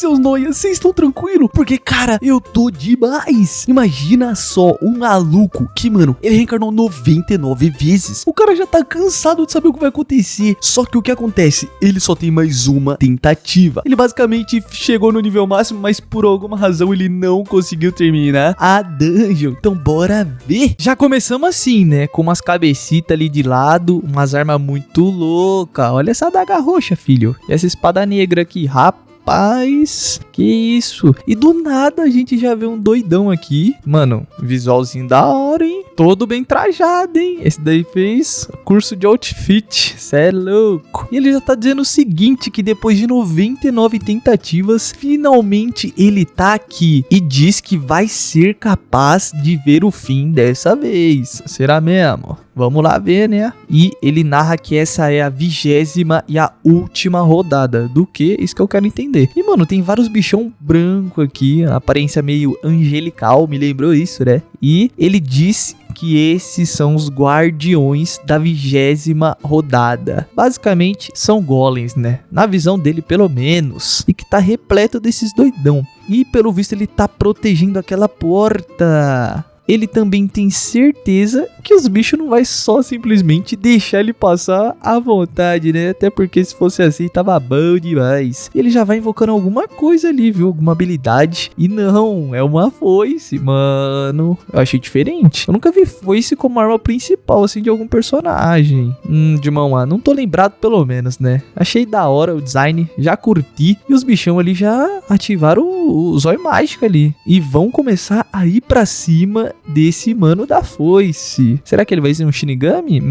seus noias, vocês estão tranquilos? Porque, cara, eu tô demais. Imagina só, um maluco que, mano, ele reencarnou 99 vezes. O cara já tá cansado de saber o que vai acontecer. Só que o que acontece? Ele só tem mais uma tentativa. Ele basicamente chegou no nível máximo, mas por alguma razão ele não conseguiu terminar a dungeon. Então bora ver. Já começamos assim, né? Com umas cabecitas ali de lado, umas armas muito loucas. Olha essa adaga roxa, filho. E essa espada negra aqui, rapaz, que isso? E do nada a gente já vê um doidão aqui. Mano, visualzinho da hora, hein? Todo bem trajado, hein? Esse daí fez curso de outfit. Cê é louco. E ele já tá dizendo o seguinte, que depois de 99 tentativas, finalmente ele tá aqui. E diz que vai ser capaz de ver o fim dessa vez. Será mesmo? Vamos lá ver, né? E ele narra que essa é a 20ª e a última rodada. Do que? Isso que eu quero entender. E, mano, tem vários bichão branco aqui. Aparência meio angelical, me lembrou isso, né? E ele diz que esses são os guardiões da 20ª rodada. Basicamente, são golems, né? Na visão dele, pelo menos. E que tá repleto desses doidão. E, pelo visto, ele tá protegendo aquela porta. Ele também tem certeza que os bichos não vai só simplesmente deixar ele passar à vontade, né? Até porque se fosse assim, tava bom demais. Ele já vai invocando alguma coisa ali, viu? Alguma habilidade. E não, é uma foice, mano. Eu achei diferente. Eu nunca vi foice como arma principal, assim, de algum personagem. De mão A. Não tô lembrado, pelo menos, né? Achei da hora o design, já curti. E os bichão ali já ativaram o zóio mágico ali. E vão começar a ir pra cima desse mano da foice. Será que ele vai ser um Shinigami?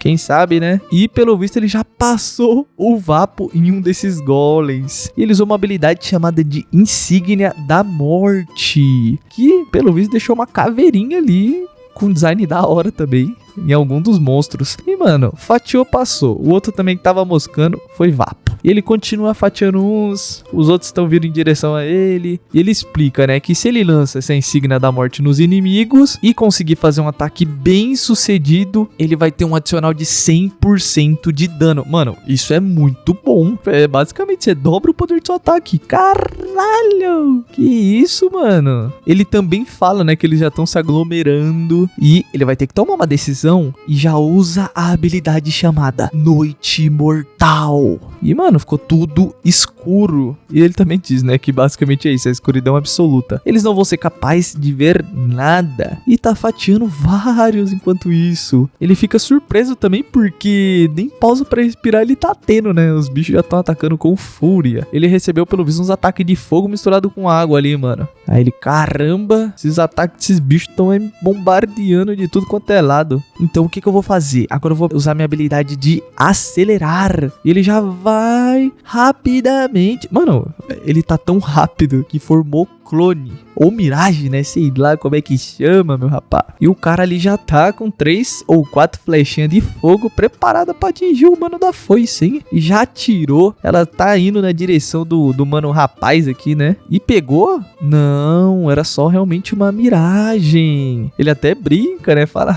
Quem sabe, né? E pelo visto ele já passou o Vapo em um desses golems. E ele usou uma habilidade chamada de Insígnia da Morte, que pelo visto deixou uma caveirinha ali com design da hora também em algum dos monstros. E mano, fatiou, passou. O outro também que tava moscando foi Vapo. E ele continua fatiando uns, os outros estão vindo em direção a ele. E ele explica, né, que se ele lança essa insígnia da morte nos inimigos e conseguir fazer um ataque bem sucedido, ele vai ter um adicional de 100% de dano. Mano, isso é muito bom. Basicamente, você dobra o poder do seu ataque. Caralho! Que isso, mano? Ele também fala, né, que eles já estão se aglomerando e ele vai ter que tomar uma decisão e já usa a habilidade chamada Noite Mortal. E, mano, ficou tudo escuro. E ele também diz, né, que basicamente é isso, a escuridão absoluta. Eles não vão ser capazes de ver nada. E tá fatiando vários enquanto isso. Ele fica surpreso também porque nem pausa pra respirar ele tá tendo, né? Os bichos já estão atacando com fúria. Ele recebeu pelo visto uns ataques de fogo misturado com água ali, mano. Aí ele, caramba, esses ataques desses bichos estão bombardeando de tudo quanto é lado. Então o que eu vou fazer? Agora eu vou usar minha habilidade de acelerar. E ele já vai rapidamente. Mano, ele tá tão rápido que formou clone. Ou miragem, né? Sei lá como é que chama, meu rapaz. E o cara ali já tá com 3 ou 4 flechinhas de fogo preparada pra atingir o mano da foice, hein? E já atirou. Ela tá indo na direção do mano rapaz aqui, né? E pegou? Não, era só realmente uma miragem. Ele até brinca, né? Fala,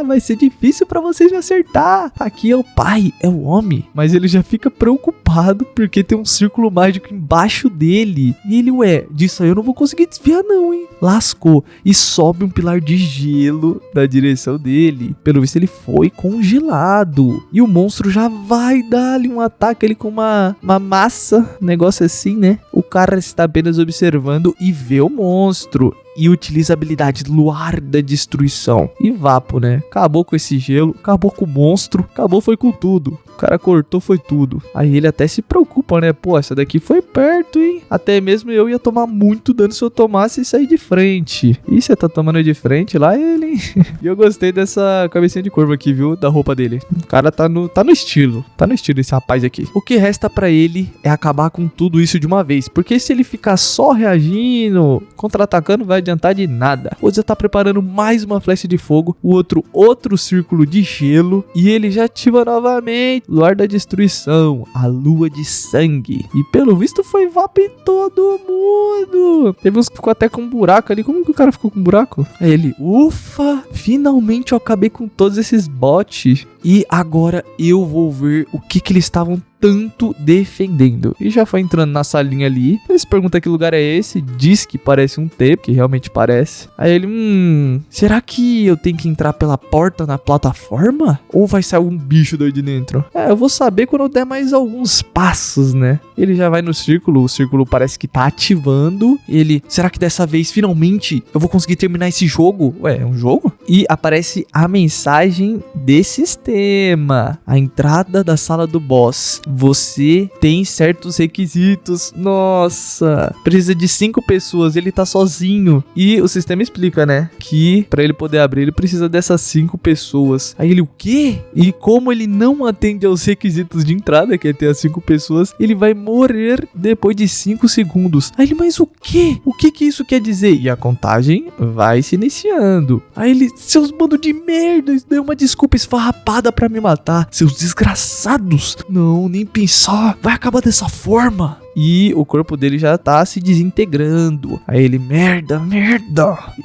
vai ser difícil pra vocês me acertar. Aqui é o pai, é o homem. Mas ele já fica preocupado porque tem um círculo mágico embaixo dele. E ele, disso aí eu não vou conseguir desviar não, hein? Lascou. E sobe um pilar de gelo na direção dele. Pelo visto ele foi congelado. E o monstro já vai dar-lhe um ataque ali com uma massa. Negócio assim, né? O cara está apenas observando e vê o monstro. E utiliza a habilidade Luar da Destruição. E Vapo, né? Acabou com esse gelo, acabou com o monstro, acabou foi com tudo. O cara cortou, foi tudo. Aí ele até se preocupa, né? Pô, essa daqui foi perto, hein? Até mesmo eu ia tomar muito dano se eu tomasse e sair de frente. E você tá tomando de frente lá, ele, hein? E eu gostei dessa cabecinha de corvo aqui, viu? Da roupa dele. O cara tá no estilo. Tá no estilo esse rapaz aqui. O que resta pra ele é acabar com tudo isso de uma vez. Porque se ele ficar só reagindo, contra-atacando, vai adiantar de nada. O já tá preparando mais uma flecha de fogo, o outro círculo de gelo, e ele já ativa novamente Luar da Destruição, a Lua de Sangue. E pelo visto foi vapo em todo mundo. Teve uns que ficou até com um buraco ali. Como que o cara ficou com um buraco? Aí ele, ufa, finalmente eu acabei com todos esses bots. E agora eu vou ver o que eles estavam tanto defendendo. E já foi entrando na salinha ali. Eles perguntam que lugar é esse. Diz que parece um T, que realmente parece. Aí ele, será que eu tenho que entrar pela porta na plataforma? Ou vai sair um bicho daí de dentro? Eu vou saber quando eu der mais alguns passos, né? Ele já vai no círculo. O círculo parece que tá ativando. Ele, será que dessa vez finalmente eu vou conseguir terminar esse jogo? Ué, é um jogo? E aparece a mensagem de sistema. A entrada da sala do boss. Você tem certos requisitos. Nossa, precisa de 5 pessoas, ele tá sozinho. E o sistema explica, né, que pra ele poder abrir, ele precisa dessas 5 pessoas. Aí ele, o quê? E como ele não atende aos requisitos de entrada, que é ter as 5 pessoas, ele vai morrer depois de 5 segundos. Aí ele, mas o quê? O que isso quer dizer? E a contagem vai se iniciando. Aí ele, seus bando de merda, isso deu uma desculpa esfarrapada pra me matar. Seus desgraçados. Não, nem pensar, vai acabar dessa forma. E o corpo dele já tá se desintegrando. Aí ele, merda.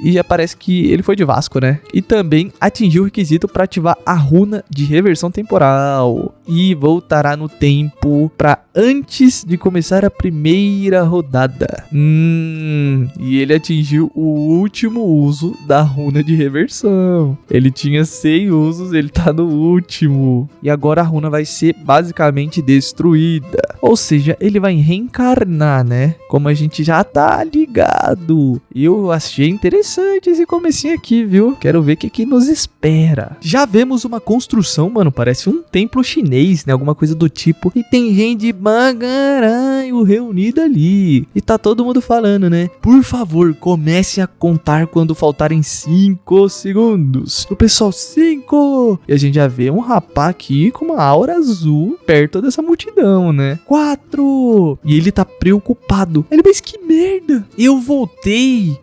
E aparece que ele foi de Vasco, né? E também atingiu o requisito para ativar a runa de reversão temporal. E voltará no tempo para antes de começar a primeira rodada. E ele atingiu o último uso da runa de reversão. Ele tinha 100 usos, ele tá no último. E agora a runa vai ser basicamente destruída. Ou seja, ele vai reencarnar, né? Como a gente já tá ligado. Eu achei interessante esse comecinho aqui, viu? Quero ver o que nos espera. Já vemos uma construção, mano, parece um templo chinês, né? Alguma coisa do tipo. E tem gente bagaranho reunida ali. E tá todo mundo falando, né? Por favor, comecem a contar quando faltarem 5 segundos. O pessoal, 5! E a gente já vê um rapaz aqui com uma aura azul perto dessa multidão, né? 4! E ele tá preocupado. Ele, mas que merda! Eu voltei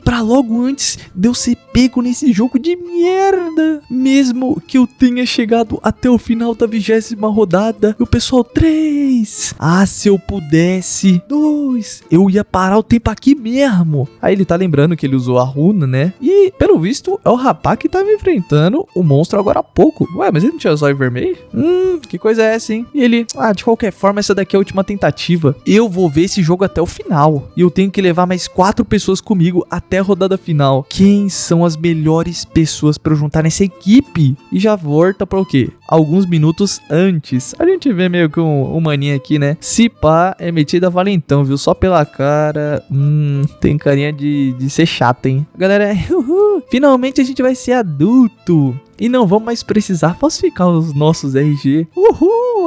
pra logo antes de eu ser pego nesse jogo de merda. Mesmo que eu tenha chegado até o final da 20ª rodada. E o pessoal, 3. Se eu pudesse. 2. Eu ia parar o tempo aqui mesmo. Aí ele tá lembrando que ele usou a runa, né? E, pelo visto, é o rapaz que tava enfrentando o monstro agora há pouco. Ué, mas ele não tinha zóio vermelho? Que coisa é essa, hein? E ele, de qualquer forma, essa daqui é a última tentativa. Eu vou ver esse jogo até o final. E eu tenho que levar mais 4 pessoas comigo até a rodada final. Quem são as melhores pessoas pra eu juntar nessa equipe? E já volta pra o quê? Alguns minutos antes. A gente vê meio que um maninho aqui, né? Se pá, é metida valentão, viu? Só pela cara. Tem carinha de ser chato, hein? Galera, finalmente a gente vai ser adulto. E não vamos mais precisar falsificar os nossos RG.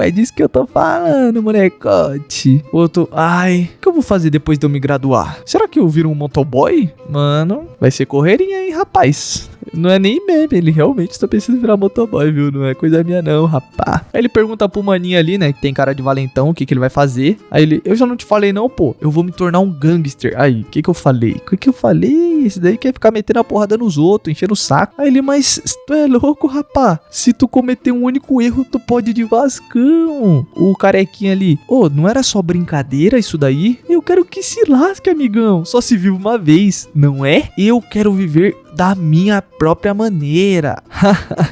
É disso que eu tô falando, molecote. Outro, o que eu vou fazer depois de eu me graduar? Será que eu viro um motoboy? Mano, vai ser correrinha, hein, rapaz. Não é nem meme, ele realmente tá pensando em virar motoboy, viu? Não é coisa minha não, rapá. Aí ele pergunta pro maninho ali, né, que tem cara de valentão, o que ele vai fazer. Aí ele, eu já não te falei não, pô, eu vou me tornar um gangster. Aí, o que eu falei? O que eu falei? Esse daí quer ficar metendo a porrada nos outros, enchendo o saco. Aí ele, mas tu é louco, rapá? Se tu cometer um único erro, tu pode ir de Vascão. O carequinha ali, não era só brincadeira isso daí? Eu quero que se lasque, amigão. Só se vive uma vez, não é? Eu quero viver da minha própria maneira.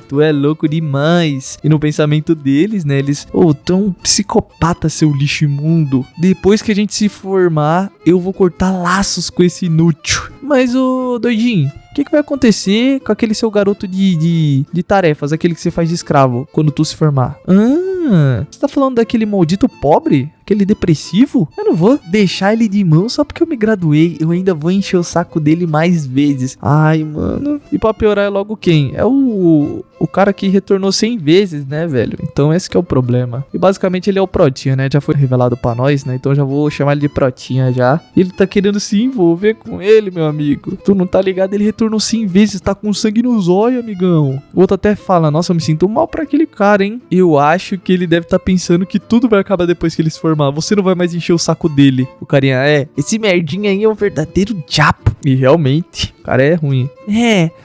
Tu é louco demais. E no pensamento deles, né, eles, tu é um psicopata, seu lixo imundo. Depois que a gente se formar, eu vou cortar laços com esse inútil. Mas, doidinho, o que vai acontecer com aquele seu garoto de tarefas, aquele que você faz de escravo, quando tu se formar? Você tá falando daquele maldito pobre? Aquele depressivo? Eu não vou deixar ele de mão só porque eu me graduei. Eu ainda vou encher o saco dele mais vezes. Ai, mano. E pra piorar é logo quem? É o cara que retornou 100 vezes, né, velho? Então esse que é o problema. E basicamente ele é o Protinha, né? Já foi revelado pra nós, né? Então já vou chamar ele de Protinha já. E ele tá querendo se envolver com ele, meu amigo. Tu não tá ligado? Ele retornou 100 vezes. Tá com sangue nos olhos, amigão. O outro até fala, nossa, eu me sinto mal pra aquele cara, hein? Eu acho que ele deve tá pensando que tudo vai acabar depois que ele se formar. Você não vai mais encher o saco dele. O carinha, esse merdinha aí é um verdadeiro diabo. E realmente, o cara é ruim.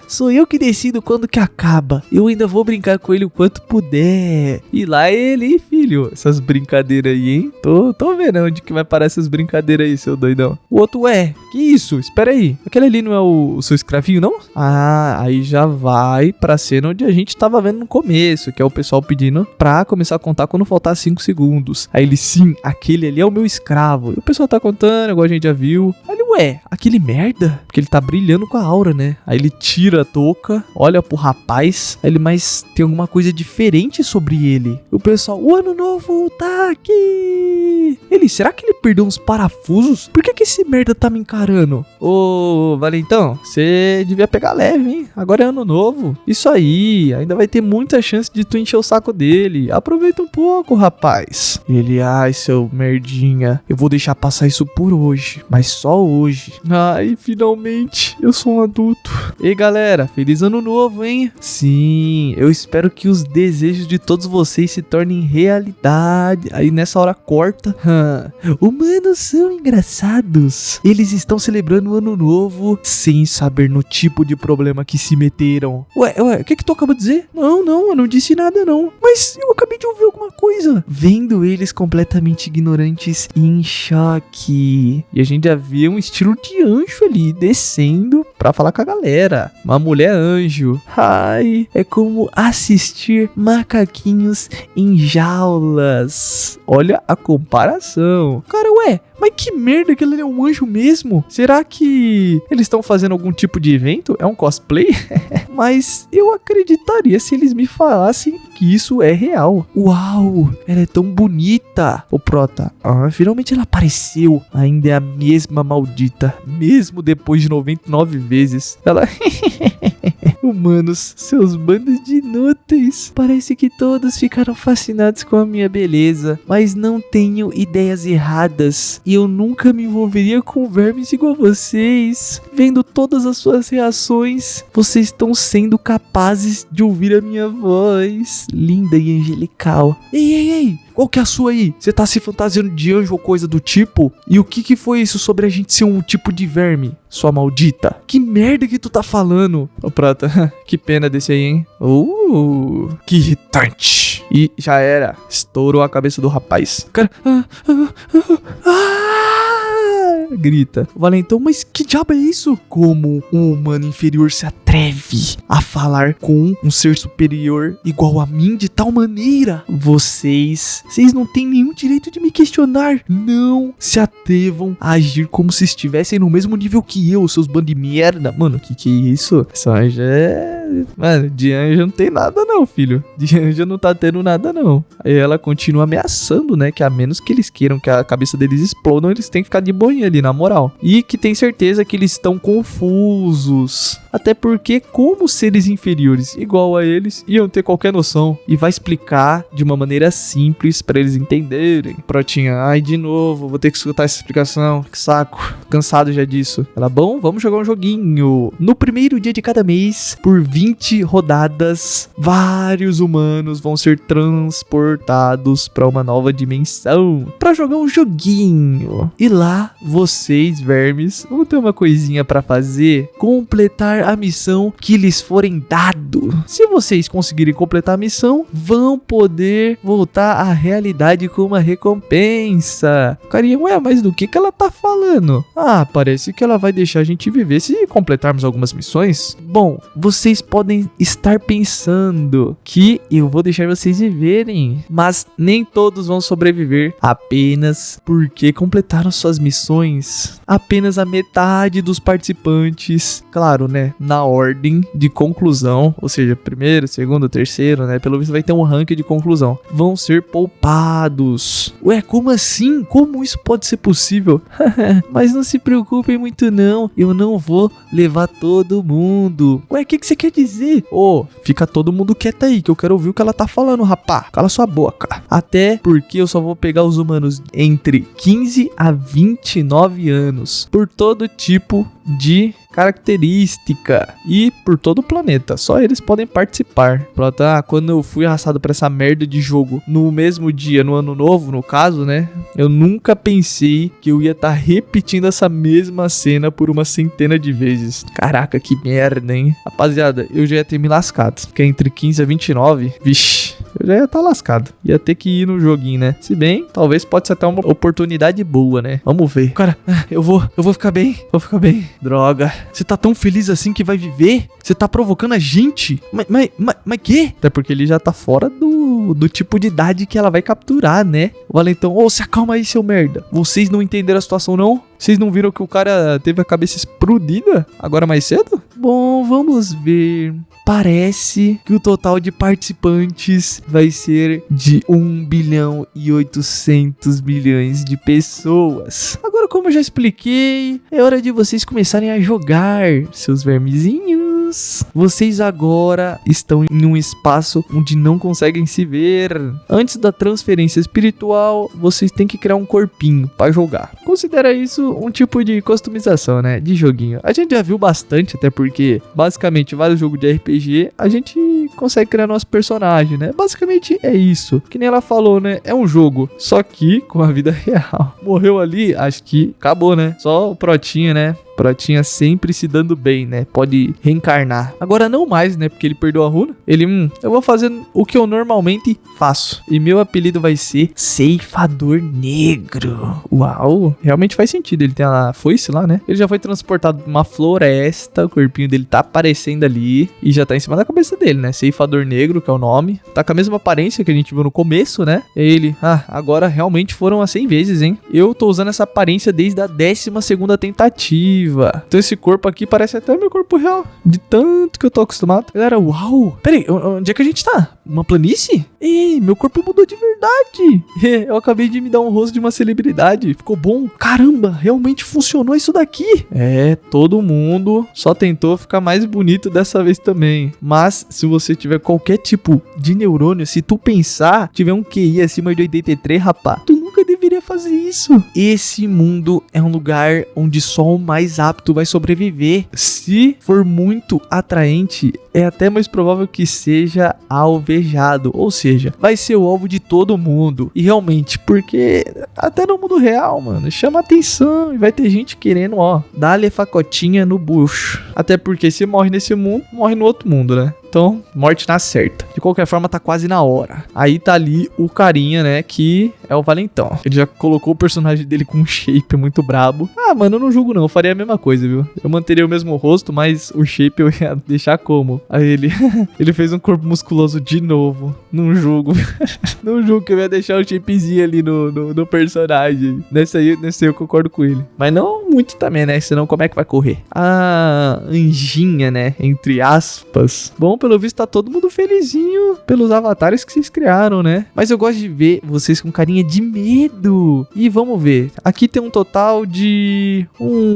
Sou eu que decido quando que acaba. Eu ainda vou brincar com ele o quanto puder. E lá ele, hein, filho? Essas brincadeiras aí, hein? Tô vendo onde que vai parar essas brincadeiras aí, seu doidão. O outro, que isso? Espera aí. Aquele ali não é o seu escravinho, não? Ah, aí já vai pra cena onde a gente tava vendo no começo, que é o pessoal pedindo pra começar a contar quando faltar 5 segundos. Aí ele, sim, aquele ali é o meu escravo. E o pessoal tá contando, igual a gente já viu. Aí ele, aquele merda? Porque ele tá brilhando com a aura, né? Aí ele tira a touca, olha pro rapaz. Aí ele, mas tem alguma coisa diferente sobre ele. O pessoal, o ano novo tá aqui. Ele, será que ele perdeu uns parafusos? Por que esse merda tá me encarando? Ô, Valentão, você devia pegar leve, hein? Agora é ano novo. Isso aí, ainda vai ter muita chance de tu encher o saco dele. Aproveita um pouco, rapaz. Ele, ai, seu merdinha, eu vou deixar passar isso por hoje, mas só hoje. Ai, finalmente, eu sou um adulto. Ei, galera, feliz ano novo, hein? Sim, eu espero que os desejos de todos vocês se tornem realidade. Aí nessa hora corta. Humanos são engraçados. Eles estão celebrando o ano novo sem saber no tipo de problema que se meteram. Ué, o que tu acabou de dizer? Não, eu não disse nada não. Mas eu acabei de ouvir alguma coisa. Vendo eles completamente ignorantes e em choque. E a gente já vê um estilo de anjo ali descendo pra falar com a galera. Uma mulher anjo. Ai, é como assistir macaquinhos em jaulas. Olha a comparação. Cara, mas que merda que ele é um anjo mesmo? Será que eles estão fazendo algum tipo de evento? É um cosplay? Mas eu acreditaria se eles me falassem que isso é real. Uau, ela é tão bonita. Ô Prota, finalmente ela apareceu. Ainda é a mesma maldita. Mesmo depois de 99 vezes. Ela... Humanos, seus bandos de inúteis. Parece que todos ficaram fascinados com a minha beleza. Mas não tenho ideias erradas. E eu nunca me envolveria com vermes igual vocês. Vendo todas as suas reações, vocês estão sendo capazes de ouvir a minha voz linda e angelical. Ei, qual que é a sua aí? Você tá se fantasiando de anjo ou coisa do tipo? E o que foi isso sobre a gente ser um tipo de verme, sua maldita? Que merda que tu tá falando? Ô Prata, que pena desse aí, hein? Que irritante. E já era. Estourou a cabeça do rapaz. Cara... grita. Valentão, mas que diabo é isso? Como um humano inferior se atreve a falar com um ser superior igual a mim de tal maneira? Vocês não têm nenhum direito de me questionar. Não se atrevam a agir como se estivessem no mesmo nível que eu, seus bandos de merda. Mano, que é isso? Essa anja é... Mano, de anja não tem nada não, filho. De anja não tá tendo nada não. Aí ela continua ameaçando, né? Que a menos que eles queiram que a cabeça deles explodam, eles têm que ficar de boinha ali, na moral. E que tem certeza que eles estão confusos. Até porque, como seres inferiores igual a eles, iam ter qualquer noção. E vai explicar de uma maneira simples pra eles entenderem. Protinha, ai, de novo, vou ter que escutar essa explicação. Que saco, cansado já disso. Ela, bom, vamos jogar um joguinho. No primeiro dia de cada mês, por 20 rodadas, vários humanos vão ser transportados pra uma nova dimensão pra jogar um joguinho. E lá, vocês, vermes, vão ter uma coisinha pra fazer: completar a missão que lhes forem dado. Se vocês conseguirem completar a missão, vão poder voltar à realidade com uma recompensa. Carinha, mas do que ela tá falando? Ah, parece que ela vai deixar a gente viver se completarmos algumas missões. Bom, vocês podem estar pensando que eu vou deixar vocês viverem, mas nem todos vão sobreviver apenas porque completaram suas missões. Apenas a metade dos participantes, claro, né, na ordem de conclusão, ou seja, primeiro, segundo, terceiro, né, pelo visto vai ter um ranking de conclusão, vão ser poupados. Como assim? Como isso pode ser possível? Mas não se preocupem muito não, eu não vou levar todo mundo. O que você quer dizer? Fica todo mundo quieto aí, que eu quero ouvir o que ela tá falando, rapá. Cala sua boca. Até porque eu só vou pegar os humanos entre 15 a 29 anos, por todo tipo de característica e por todo o planeta. Só eles podem participar. Pronto, quando eu fui arrastado pra essa merda de jogo no mesmo dia, no ano novo, no caso, né? Eu nunca pensei que eu ia estar repetindo essa mesma cena por uma centena de vezes. Caraca, que merda, hein? Rapaziada, eu já ia ter me lascado. Porque entre 15 a 29, vixe, eu já ia estar lascado. Ia ter que ir no joguinho, né? Se bem, talvez pode ser até uma oportunidade boa, né? Vamos ver. Cara, eu vou ficar bem. Vou ficar bem. Droga. Você tá tão feliz assim que vai viver? Você tá provocando a gente? Mas que? Até porque ele já tá fora do tipo de idade que ela vai capturar, né? O Valentão, se acalma aí, seu merda. Vocês não entenderam a situação, não? Vocês não viram que o cara teve a cabeça explodida agora mais cedo? Bom, vamos ver. Parece que o total de participantes vai ser de 1 bilhão e 800 milhões de pessoas. Agora, como eu já expliquei, é hora de vocês começarem a jogar, seus vermezinhos. Vocês agora estão em um espaço onde não conseguem se ver. Antes da transferência espiritual, vocês têm que criar um corpinho para jogar. Considera isso um tipo de customização, né? De joguinho. A gente já viu bastante, até porque, basicamente, vários jogos de RPG, a gente consegue criar nosso personagem, né? Basicamente é isso. Que nem ela falou, né? É um jogo, só que com a vida real. Morreu ali, acho que acabou, né? Só o Protinha, né? Protinha sempre se dando bem, né? Pode reencarnar. Agora não mais, né? Porque ele perdeu a runa. Ele, eu vou fazer o que eu normalmente faço. E meu apelido vai ser Ceifador Negro. Uau, realmente faz sentido. Ele tem a foice lá, né? Ele já foi transportado pra uma floresta. O corpinho dele tá aparecendo ali. E já tá em cima da cabeça dele, né? Ceifador Negro, que é o nome. Tá com a mesma aparência que a gente viu no começo, né? E ele, agora realmente foram as 100 vezes, hein? Eu tô usando essa aparência desde a 12ª tentativa. Então esse corpo aqui parece até meu corpo real, de tanto que eu tô acostumado. Galera, uau! Peraí, onde é que a gente tá? Uma planície? Ei, meu corpo mudou de verdade. Eu acabei de me dar um rosto de uma celebridade. Ficou bom? Caramba, realmente funcionou isso daqui. Todo mundo só tentou ficar mais bonito dessa vez também. Mas se você tiver qualquer tipo de neurônio, se tu pensar, tiver um QI acima de 83, rapá, tu nunca deveria fazer isso. Esse mundo é um lugar onde só o mais apto vai sobreviver. Se for muito atraente, é até mais provável que seja alvejado, ou seja, vai ser o alvo de todo mundo. E realmente, porque até no mundo real, mano, chama atenção e vai ter gente querendo, dar-lhe facotinha no bucho. Até porque se morre nesse mundo, morre no outro mundo, né? Então, morte na certa. De qualquer forma, tá quase na hora. Aí tá ali o carinha, né, que é o Valentão. Ele já colocou o personagem dele com um shape muito brabo. Mano, eu não julgo não, eu faria a mesma coisa, viu? Eu manteria o mesmo rosto, mas o shape eu ia deixar como? Aí ele fez um corpo musculoso de novo. Não julgo. Não julgo que eu ia deixar o shapezinho ali no personagem. Nesse aí eu concordo com ele. Mas não muito também, né? Senão como é que vai correr? A anjinha, né? Entre aspas. Bom, pelo visto tá todo mundo felizinho pelos avatares que vocês criaram, né? Mas eu gosto de ver vocês com carinha de medo. E vamos ver. Aqui tem um total de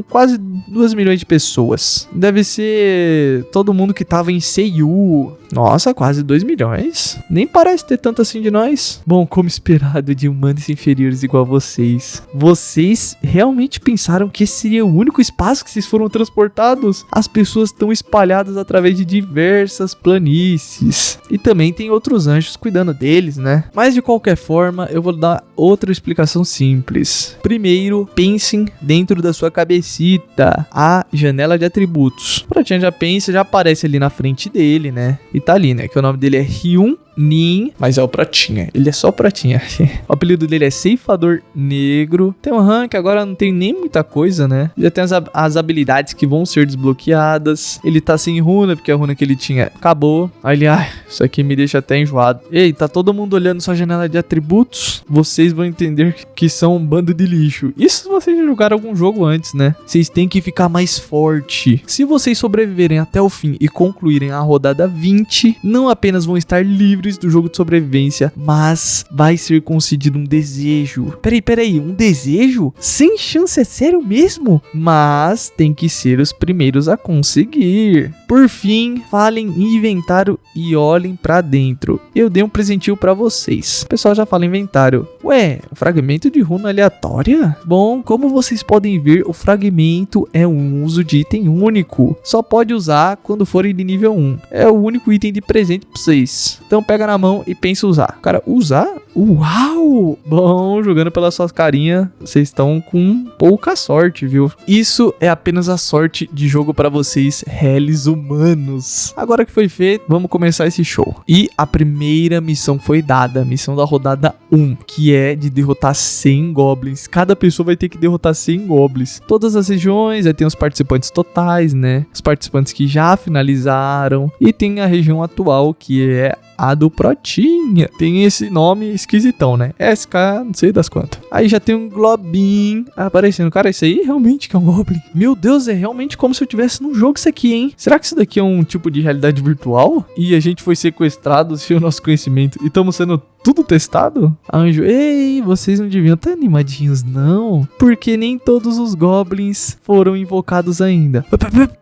quase 2 milhões de pessoas. Deve ser todo mundo que tava em Seiyu. Nossa, quase 2 milhões. Nem parece ter tanto assim de nós. Bom, como esperado de humanos inferiores igual a vocês. Vocês realmente pensaram que esse seria o único espaço que vocês foram transportados? As pessoas estão espalhadas através de diversas planícies. E também tem outros anjos cuidando deles, né? Mas de qualquer forma, eu vou dar outra explicação simples. Primeiro, pensem dentro da sua cabecita a janela de atributos. O Pratinha já pensa, já aparece ali na frente dele, né? E tá ali, né? Que o nome dele é Hyun Nin, mas é o Pratinha. Ele é só Pratinha. O apelido dele é Ceifador Negro. Tem um rank, agora não tem nem muita coisa, né? Já tem as habilidades que vão ser desbloqueadas. Ele tá sem runa, porque a runa que ele tinha acabou. Aí ele, isso aqui me deixa até enjoado. Ei, tá todo mundo olhando sua janela de atributos? Vocês vão entender que são um bando de lixo. Isso se vocês já jogaram algum jogo antes, né? Vocês têm que ficar mais forte. Se vocês sobreviverem até o fim e concluírem a rodada 20, não apenas vão estar livres livres do jogo de sobrevivência, mas vai ser concedido um desejo. Peraí, um desejo? Sem chance, é sério mesmo? Mas tem que ser os primeiros a conseguir. Por fim, falem em inventário e olhem pra dentro. Eu dei um presentinho pra vocês. O pessoal já fala inventário. Ué, um fragmento de runa aleatória? Bom, como vocês podem ver, o fragmento é um uso de item único. Só pode usar quando forem de nível 1. É o único item de presente pra vocês. Então pega na mão e pensa usar. Cara, usar? Uau! Bom, jogando pelas suas carinhas, vocês estão com pouca sorte, viu? Isso é apenas a sorte de jogo pra vocês, réis humanos. Agora que foi feito, vamos começar esse show. E a primeira missão foi dada, a missão da rodada 1, que é de derrotar 100 goblins. Cada pessoa vai ter que derrotar 100 goblins. Todas as regiões, aí tem os participantes totais, né? Os participantes que já finalizaram. E tem a região atual, que é a do Protinha. Tem esse nome esquisitão, né? SK, não sei das quantas. Aí já tem um globinho aparecendo. Cara, isso aí realmente que é um Goblin. Meu Deus, é realmente como se eu tivesse num jogo isso aqui, hein? Será que isso daqui é um tipo de realidade virtual? E a gente foi sequestrado sem o nosso conhecimento e estamos sendo tudo testado? Anjo, ei, vocês não deviam estar animadinhos, não. Porque nem todos os Goblins foram invocados ainda.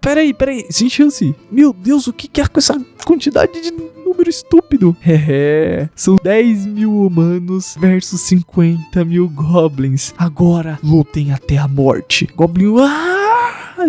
Peraí, sem chance. Meu Deus, o que é com essa quantidade de número estúpido? São 10 mil humanos versus 50 mil Goblins. Agora, lutem até a morte. Goblin,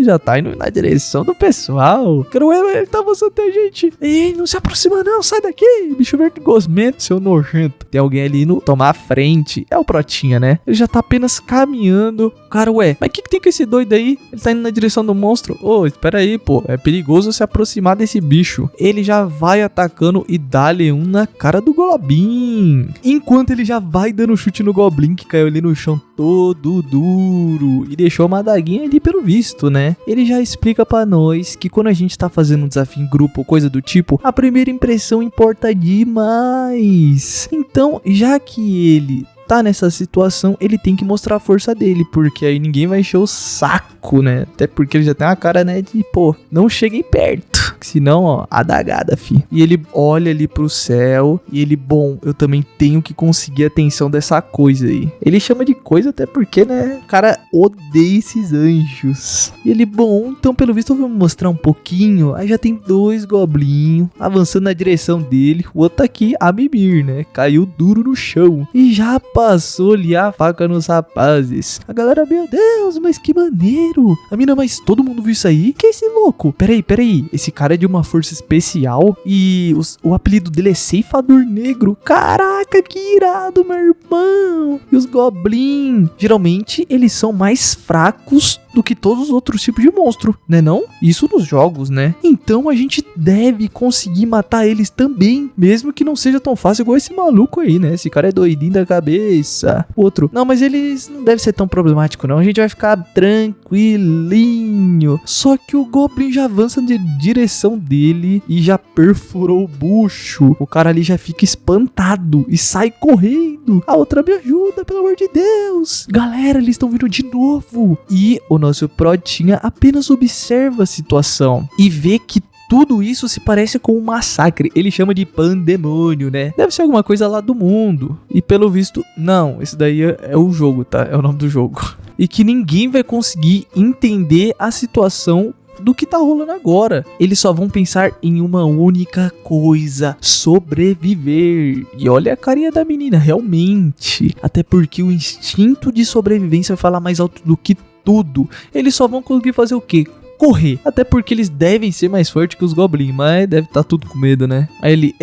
já tá indo na direção do pessoal. Quero ele tá avançando até a gente. Ei, não se aproxima não, sai daqui. Bicho verde gosmento, seu nojento. Tem alguém ali no tomar a frente. É o Protinha, né? Ele já tá apenas caminhando. Cara, mas o que tem com esse doido aí? Ele tá indo na direção do monstro. Espera aí, pô. É perigoso se aproximar desse bicho. Ele já vai atacando e dá-lhe um na cara do Goblin. Enquanto ele já vai dando chute no Goblin, que caiu ali no chão todo duro. E deixou uma adaguinha ali pelo visto, né? Ele já explica pra nós que quando a gente tá fazendo um desafio em grupo ou coisa do tipo, a primeira impressão importa demais. Então, já que ele tá nessa situação, ele tem que mostrar a força dele, porque aí ninguém vai encher o saco, né? Até porque ele já tem uma cara, né, de, não cheguem perto, senão, adagada, fi. E ele olha ali pro céu, e ele, eu também tenho que conseguir a atenção dessa coisa aí. Ele chama de coisa até porque, né, o cara odeia esses anjos. E ele, então pelo visto eu vou mostrar um pouquinho. Aí já tem 2 goblinhos avançando na direção dele, o outro tá aqui, a mimir, né? Caiu duro no chão. E já passou-lhe a faca nos rapazes. A galera, meu Deus, mas que maneiro. A mina, mas todo mundo viu isso aí? Que é esse louco? Peraí. Esse cara é de uma força especial e o apelido dele é Ceifador Negro. Caraca, que irado, meu irmão. E os Goblin, geralmente, eles são mais fracos do que todos os outros tipos de monstro, né não? Isso nos jogos, né? Então a gente deve conseguir matar eles também, mesmo que não seja tão fácil igual esse maluco aí, né? Esse cara é doidinho da cabeça. Outro, não, mas eles não devem ser tão problemático não, a gente vai ficar tranquilinho. Só que o Goblin já avança na direção dele e já perfurou o bucho. O cara ali já fica espantado e sai correndo. A outra, me ajuda, pelo amor de Deus. Galera, eles estão vindo de novo. E o nosso Protinha apenas observa a situação e vê que tudo isso se parece com um massacre. Ele chama de pandemônio, né? Deve ser alguma coisa lá do mundo. E pelo visto, não. Esse daí é o jogo, tá? É o nome do jogo. E que ninguém vai conseguir entender a situação do que tá rolando agora. Eles só vão pensar em uma única coisa: sobreviver. E olha a carinha da menina, realmente. Até porque o instinto de sobrevivência vai falar mais alto do que tudo. Eles só vão conseguir fazer o quê? Correr. Até porque eles devem ser mais fortes que os Goblin, mas deve estar tudo com medo, né? Aí ele,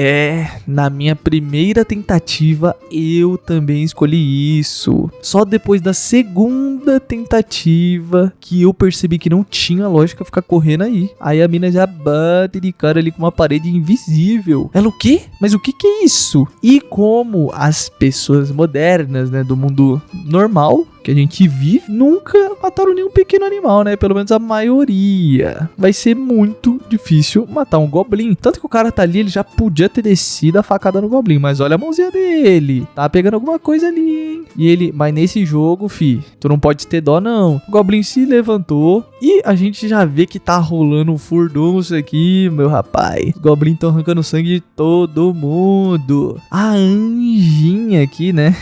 na minha primeira tentativa, eu também escolhi isso. Só depois da segunda tentativa que eu percebi que não tinha lógica ficar correndo aí. Aí a mina já bate de cara ali com uma parede invisível. Ela, o quê? Mas o que é isso? E como as pessoas modernas, né, do mundo normal que a gente vive, nunca mataram nenhum pequeno animal, né? Pelo menos a maioria. Vai ser muito difícil matar um Goblin. Tanto que o cara tá ali, ele já podia ter descido a facada no Goblin. Mas olha a mãozinha dele. Tá pegando alguma coisa ali, hein? E ele, mas nesse jogo, tu não pode ter dó, não. O Goblin se levantou E a gente já vê que tá rolando um furdunço aqui, meu rapaz. Os goblins estão arrancando sangue de todo mundo. A anjinha aqui, né?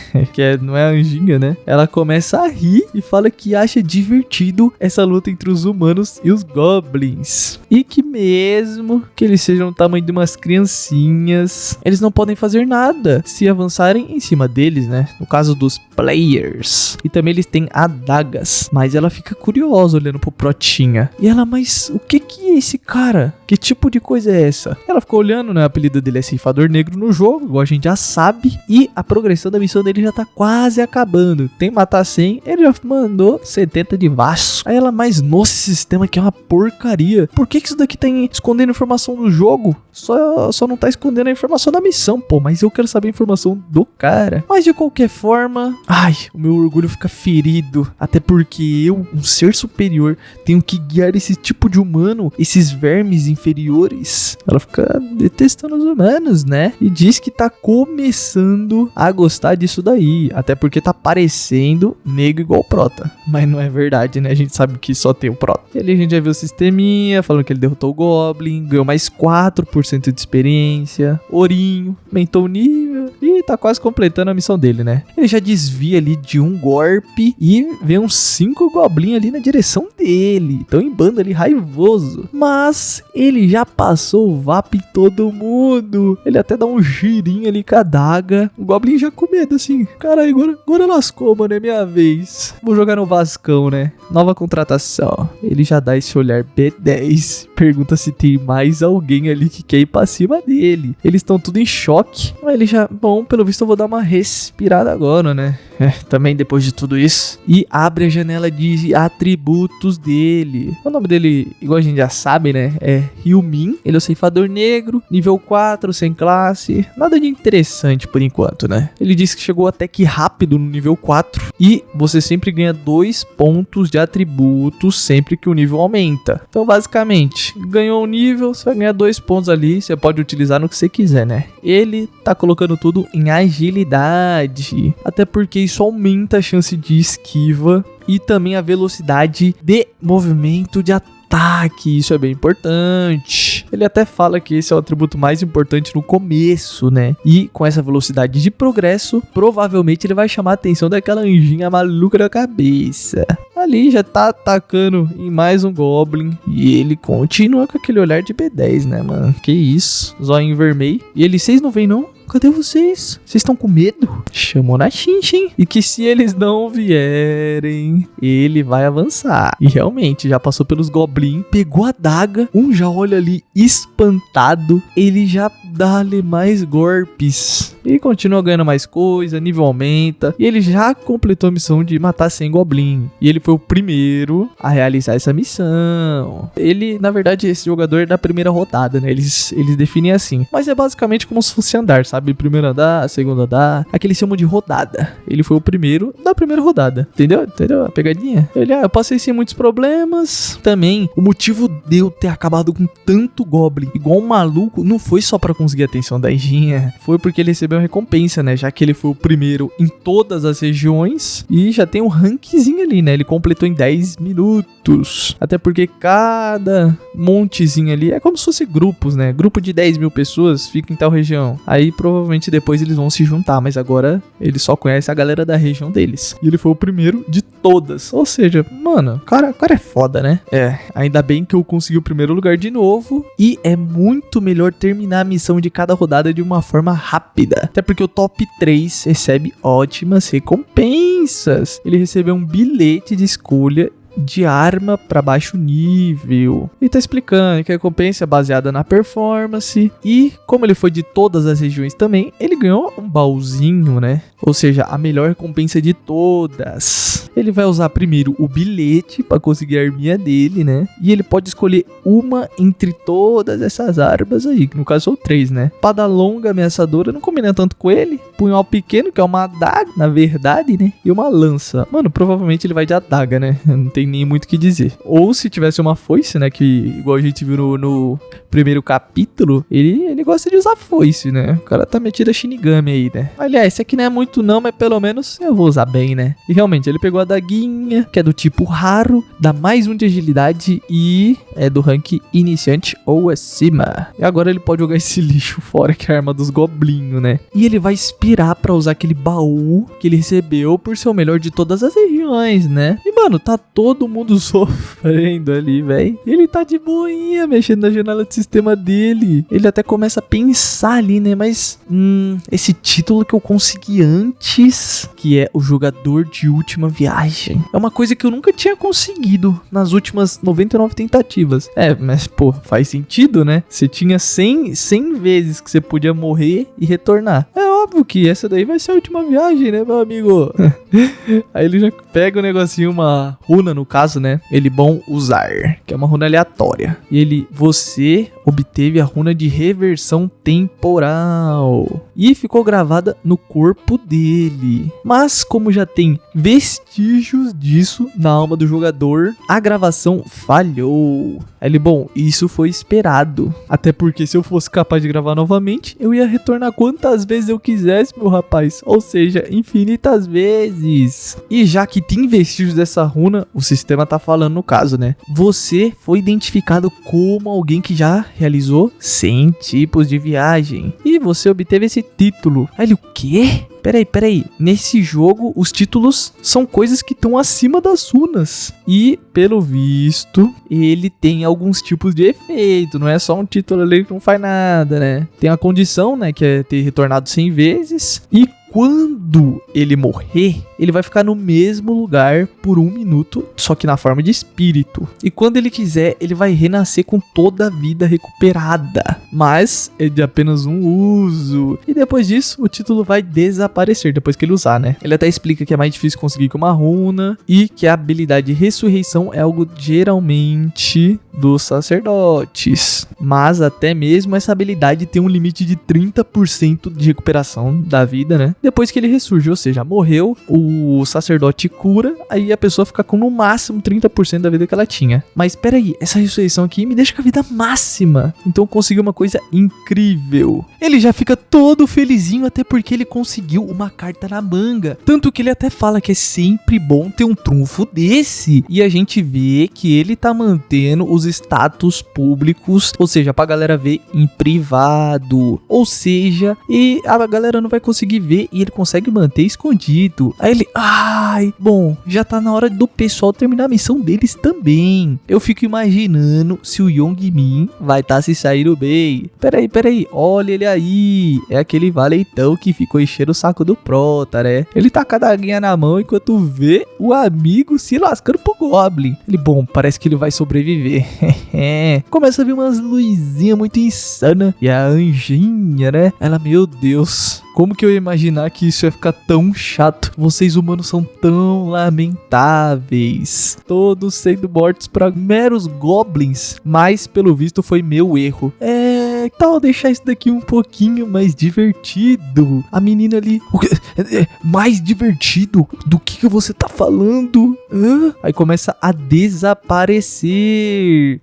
Não é a anjinha, né? Ela começa a rir e fala que acha divertido essa luta entre os humanos e os goblins. E que mesmo que eles sejam do tamanho de umas criancinhas, eles não podem fazer nada se avançarem em cima deles, né? No caso dos players. E também eles têm adagas. Mas ela fica curiosa olhando pro Protinha. E ela, mas o que é esse cara? Que tipo de coisa é essa? Ela ficou olhando, né? O apelido dele é Ceifador Negro no jogo, igual a gente já sabe. E a progressão da missão dele já tá quase acabando. Tem que matar 100, ele já mandou 70 de Vasco. Aí ela, mas nossa, esse sistema aqui é uma porcaria. Por que isso daqui tá escondendo informação do jogo? Só não tá escondendo a informação da missão, pô. Mas eu quero saber a informação do cara. Mas de qualquer forma, ai, o meu orgulho fica ferido. Até porque eu, um ser superior, tenho que guiar esse tipo de humano, esses vermes inferiores. Ela fica detestando os humanos, né? E diz que tá começando a gostar disso daí. Até porque tá parecendo negro igual o Prota. Mas não é verdade, né? A gente sabe que só tem o Prota. E ali a gente já viu o sisteminha, falando que ele derrotou o Goblin, ganhou mais 4% de experiência, ourinho, aumentou o nível e tá quase completando a missão dele, né? Ele já desvia ali de um golpe e vê uns 5 Goblin ali na direção dele. Tão em bando ali, raivoso. Mas ele já passou o VAP em todo mundo. Ele até dá um girinho ali com a adaga. O Goblin já com medo assim. Cara, agora lascou, mano, é minha vez. Vou jogar no Vascão, né? Nova contratação. Ele já dá esse olhar B10. Pergunta se tem mais alguém ali que quer ir pra cima dele. Eles estão tudo em choque. Mas ele já... Bom, pelo visto eu vou dar uma respirada agora, né? Também depois de tudo isso. E abre a janela de atributos dele. O nome dele, igual a gente já sabe, né? É Hyumin. Ele é o Ceifador Negro. Nível 4, sem classe. Nada de interessante por enquanto, né? Ele disse que chegou até que rápido no nível 4. E você sempre ganha 2 pontos de atributos sempre que o nível aumenta. Então, basicamente, ganhou um nível, você vai ganhar 2 pontos ali. Você pode utilizar no que você quiser, né? Ele tá colocando tudo em agilidade. Até porque isso aumenta a chance de esquiva e também a velocidade de movimento de ataque. Isso é bem importante. Ele até fala que esse é o atributo mais importante no começo, né? E com essa velocidade de progresso, provavelmente ele vai chamar a atenção daquela anjinha maluca da cabeça. Ali já tá atacando em mais um Goblin. E ele continua com aquele olhar de B10, né, mano? Que isso? Zóio vermelho. E ele, vocês não vêm, não? Cadê vocês? Vocês estão com medo? Chamou na Shinshin. E que se eles não vierem, ele vai avançar. E realmente, já passou pelos Goblin, pegou a adaga, um já olha ali espantado, ele já dá-lhe mais golpes. E continua ganhando mais coisa, nível aumenta. E ele já completou a missão de matar 100 Goblin. E ele foi o primeiro a realizar essa missão. Ele, na verdade, esse jogador é da primeira rodada, né? Eles definem assim. Mas é basicamente como se fosse andar, sabe? Primeiro andar, segundo andar. Aqui eles chamam de rodada. Ele foi o primeiro da primeira rodada. Entendeu? Entendeu a pegadinha? Ele, eu passei sem muitos problemas. Também, o motivo de eu ter acabado com tanto Goblin, igual um maluco, não foi só pra conseguir a atenção da Anjinha. Foi porque ele recebeu uma recompensa, né? Já que ele foi o primeiro em todas as regiões. E já tem um rankzinho ali, né? Ele completou em 10 minutos. Até porque cada montezinho ali é como se fosse grupos, né? Grupo de 10 mil pessoas fica em tal região. Aí provavelmente depois eles vão se juntar, mas agora ele só conhece a galera da região deles. E ele foi o primeiro de todas. Ou seja, mano, o cara é foda, né? Ainda bem que eu consegui o primeiro lugar de novo. E é muito melhor terminar a missão de cada rodada de uma forma rápida. Até porque o top 3 recebe ótimas recompensas. Ele recebeu um bilhete de escolha de arma para baixo nível. E tá explicando que a recompensa é baseada na performance. E como ele foi de todas as regiões também, ele ganhou um baúzinho, né? Ou seja, a melhor recompensa de todas. Ele vai usar primeiro o bilhete para conseguir a arminha dele, né? E ele pode escolher uma entre todas essas armas aí, que no caso são 3, né? Espada longa, ameaçadora, não combina tanto com ele. Punhal pequeno, que é uma adaga, na verdade, né? E uma lança. Mano, provavelmente ele vai de adaga, né? Não tem tem nem muito o que dizer. Ou se tivesse uma foice, né, que igual a gente viu no primeiro capítulo, ele gosta de usar foice, né? O cara tá metido a Shinigami aí, né? Aliás, esse aqui não é muito não, mas pelo menos eu vou usar bem, né? E realmente, ele pegou a daguinha, que é do tipo raro, dá mais 1 de agilidade e é do rank iniciante ou acima. E agora ele pode jogar esse lixo fora, que é a arma dos goblinhos, né? E ele vai esperar pra usar aquele baú que ele recebeu por ser o melhor de todas as regiões, né? E, mano, tá todo mundo sofrendo ali, velho. Ele tá de boinha, mexendo na janela de sistema dele. Ele até começa a pensar ali, né? Mas, esse título que eu consegui antes, que é o jogador de última viagem, é uma coisa que eu nunca tinha conseguido nas últimas 99 tentativas. Mas, pô, faz sentido, né? Você tinha 100 vezes que você podia morrer e retornar. É óbvio que essa daí vai ser a última viagem, né, meu amigo? Aí ele já pega o negocinho, uma runa no caso, né? Ele bom usar, que é uma runa aleatória. E você obteve a runa de reversão temporal e ficou gravada no corpo dele. Mas como já tem vestígios disso na alma do jogador, a gravação falhou. Aí bom, isso foi esperado. Até porque se eu fosse capaz de gravar novamente, eu ia retornar quantas vezes eu quisesse, meu rapaz. Ou seja, infinitas vezes. E já que tem vestígios dessa runa, o sistema tá falando no caso, né? Você foi identificado como alguém que já realizou 100 tipos de viagem. E você obteve esse título. Aí ele, o quê? Peraí, nesse jogo os títulos são coisas que estão acima das runas. E, pelo visto, ele tem alguns tipos de efeito. Não é só um título ali que não faz nada, né? Tem a condição, né, que é ter retornado 100 vezes. E quando ele morrer, ele vai ficar no mesmo lugar por 1 minuto, só que na forma de espírito. E quando ele quiser, ele vai renascer com toda a vida recuperada. Mas é de apenas um uso. E depois disso, o título vai desaparecer, depois que ele usar, né? Ele até explica que é mais difícil conseguir com uma runa e que a habilidade de ressurreição é algo geralmente dos sacerdotes. Mas até mesmo essa habilidade tem um limite de 30% de recuperação da vida, né? Depois que ele ressurge, ou seja, morreu, o sacerdote cura, aí a pessoa fica com no máximo 30% da vida que ela tinha. Mas peraí, essa ressurreição aqui me deixa com a vida máxima. Então conseguiu uma coisa incrível. Ele já fica todo felizinho, até porque ele conseguiu uma carta na manga. Tanto que ele até fala que é sempre bom ter um trunfo desse. E a gente vê que ele tá mantendo os status públicos, ou seja, pra galera ver em privado. Ou seja, e a galera não vai conseguir ver e ele consegue manter escondido. Aí ele, bom, já tá na hora do pessoal terminar a missão deles também. Eu fico imaginando se o Yongmin vai tá se saindo bem. Peraí, olha ele aí. É aquele valentão que ficou enchendo o saco do Prota, né? Ele tá com a daguinha na mão enquanto vê o amigo se lascando pro Goblin. Ele, bom, parece que ele vai sobreviver. Começa a vir umas luzinhas muito insanas. E a anjinha, né? Ela, meu Deus, como que eu ia imaginar que isso ia ficar tão chato? Vocês humanos são tão lamentáveis. Todos sendo mortos para meros goblins. Mas, pelo visto, foi meu erro. Tal deixar isso daqui um pouquinho mais divertido. A menina ali... mais divertido? Do que você tá falando? Aí começa a desaparecer.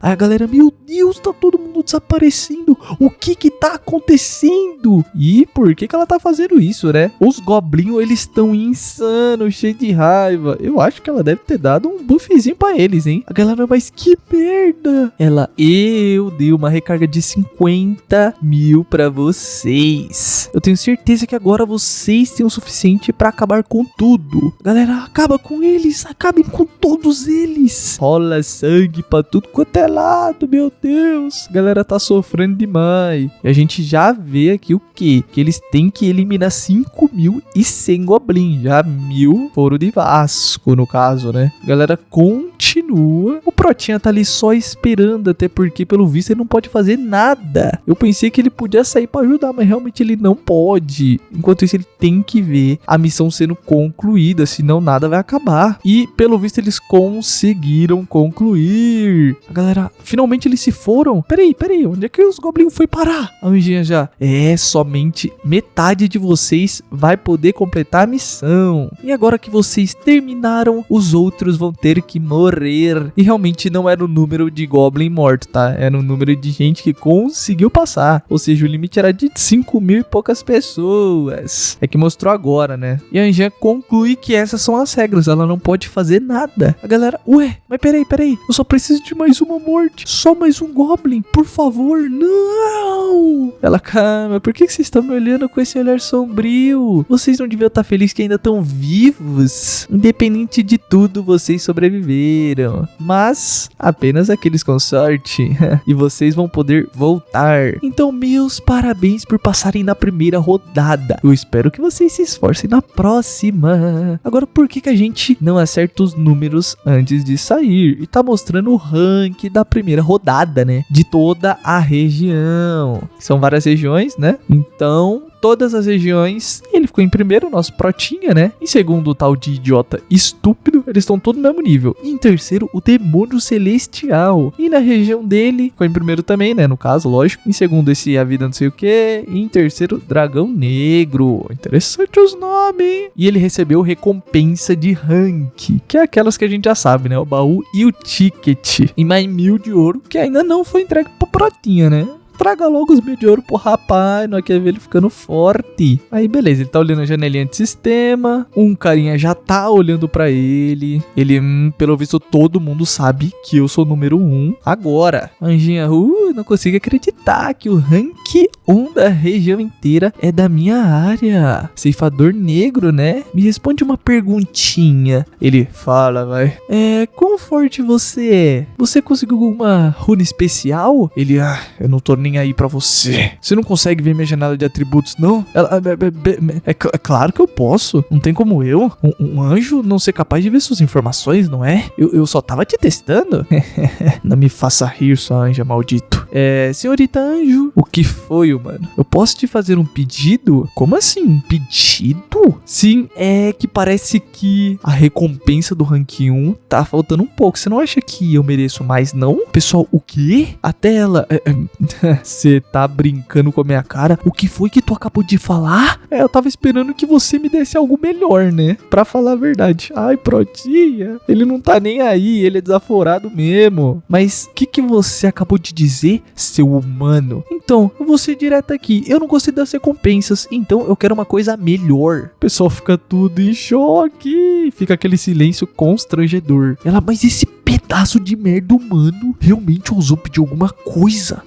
Aí a galera, meu Deus, tá todo mundo desaparecendo. O que tá acontecendo? E por que ela tá fazendo isso, né? Os goblinhos, eles estão insanos, cheios de raiva. Eu acho que ela deve ter dado um buffzinho pra eles, hein? A galera, mas que merda. Eu dei uma recarga de 50 mil pra vocês. Eu tenho certeza que agora vocês têm o suficiente pra acabar com tudo. Galera, acaba com eles. Acabem com todos eles. Rola sangue pra tudo quanto é lado, meu Deus. A galera tá sofrendo demais. E a gente já vê aqui o quê? Que eles têm que eliminar 5.100 goblins. Já 1.000 foram de Vasco, no caso, né? A galera continua. O Protinha tá ali só esperando, até porque, pelo visto, ele não pode fazer nada. Eu pensei que ele podia sair pra ajudar, mas realmente ele não pode. Enquanto isso, ele tem que ver a missão sendo concluída, senão nada vai acabar. E, pelo visto, eles conseguiram concluir. A galera, finalmente eles se foram. Peraí, onde é que os goblins foi parar? A Anjinha já, somente metade de vocês vai poder completar a missão. E agora que vocês terminaram, os outros vão ter que morrer. E realmente não era o número de goblin morto, tá? Era o número de gente que conseguiu passar. Ou seja, o limite era de 5.000 e poucas pessoas. É que mostrou agora, né? E a Anjinha conclui que essas são as regras. Ela não pode fazer nada. A galera, mas peraí. Eu só preciso de mais uma morte. Só mais um goblin. Por favor, não. Ela, calma, por que vocês estão me olhando com esse olhar sombrio? Vocês não deviam estar felizes que ainda estão vivos. Independente de tudo, vocês sobreviveram. Mas apenas aqueles com sorte. E vocês vão poder voltar. Então, meus parabéns por passarem na primeira rodada. Eu espero que vocês se esforcem na próxima. Agora, por que a gente não acerta os números antes de sair? E tá mostrando o rank da primeira rodada, né? De toda a região. São várias regiões, né? Então, todas as regiões. Ele ficou em primeiro, nosso Protinha, né? Em segundo, o tal de idiota estúpido. Eles estão todos no mesmo nível. E em terceiro, o demônio celestial. E na região dele, ficou em primeiro também, né? No caso, lógico. Em segundo, esse a vida não sei o que. E em terceiro, dragão negro. Interessante os nomes, hein? E ele recebeu recompensa de rank, que é aquelas que a gente já sabe, né? O baú e o ticket. E mais 1.000 de ouro, que ainda não foi entregue pro Protinha, né? Traga logo os 1.000 de ouro pro rapaz, não quer ver ele ficando forte. Aí beleza, ele tá olhando a janelinha de sistema, um carinha já tá olhando pra ele. Ele, pelo visto, todo mundo sabe que eu sou o número 1. Agora, Anjinha, não consigo acreditar que o rank 1 da região inteira é da minha área. Ceifador negro, né? Me responde uma perguntinha. Ele fala, vai. Quão forte você é? Você conseguiu alguma runa especial? Ele, eu não tô nem aí pra você. Você não consegue ver minha janela de atributos, não? É claro que eu posso. Não tem como eu, um anjo, não ser capaz de ver suas informações, não é? Eu só tava te testando. Não me faça rir, sua anja maldito. Senhorita anjo, o que foi, mano? Eu posso te fazer um pedido? Como assim, um pedido? Sim, é que parece que a recompensa do rank 1 tá faltando um pouco. Você não acha que eu mereço mais, não? Pessoal, o quê? Até ela... Você tá brincando com a minha cara? O que foi que tu acabou de falar? Eu tava esperando que você me desse algo melhor, né? Pra falar a verdade. Ai, Protinha, ele não tá nem aí, ele é desaforado mesmo. Mas o que você acabou de dizer, seu humano? Então, eu vou ser direto aqui. Eu não gostei das recompensas, então eu quero uma coisa melhor. O pessoal fica tudo em choque. Fica aquele silêncio constrangedor. Ela, mas esse pedaço de merda humano realmente ousou pedir alguma coisa.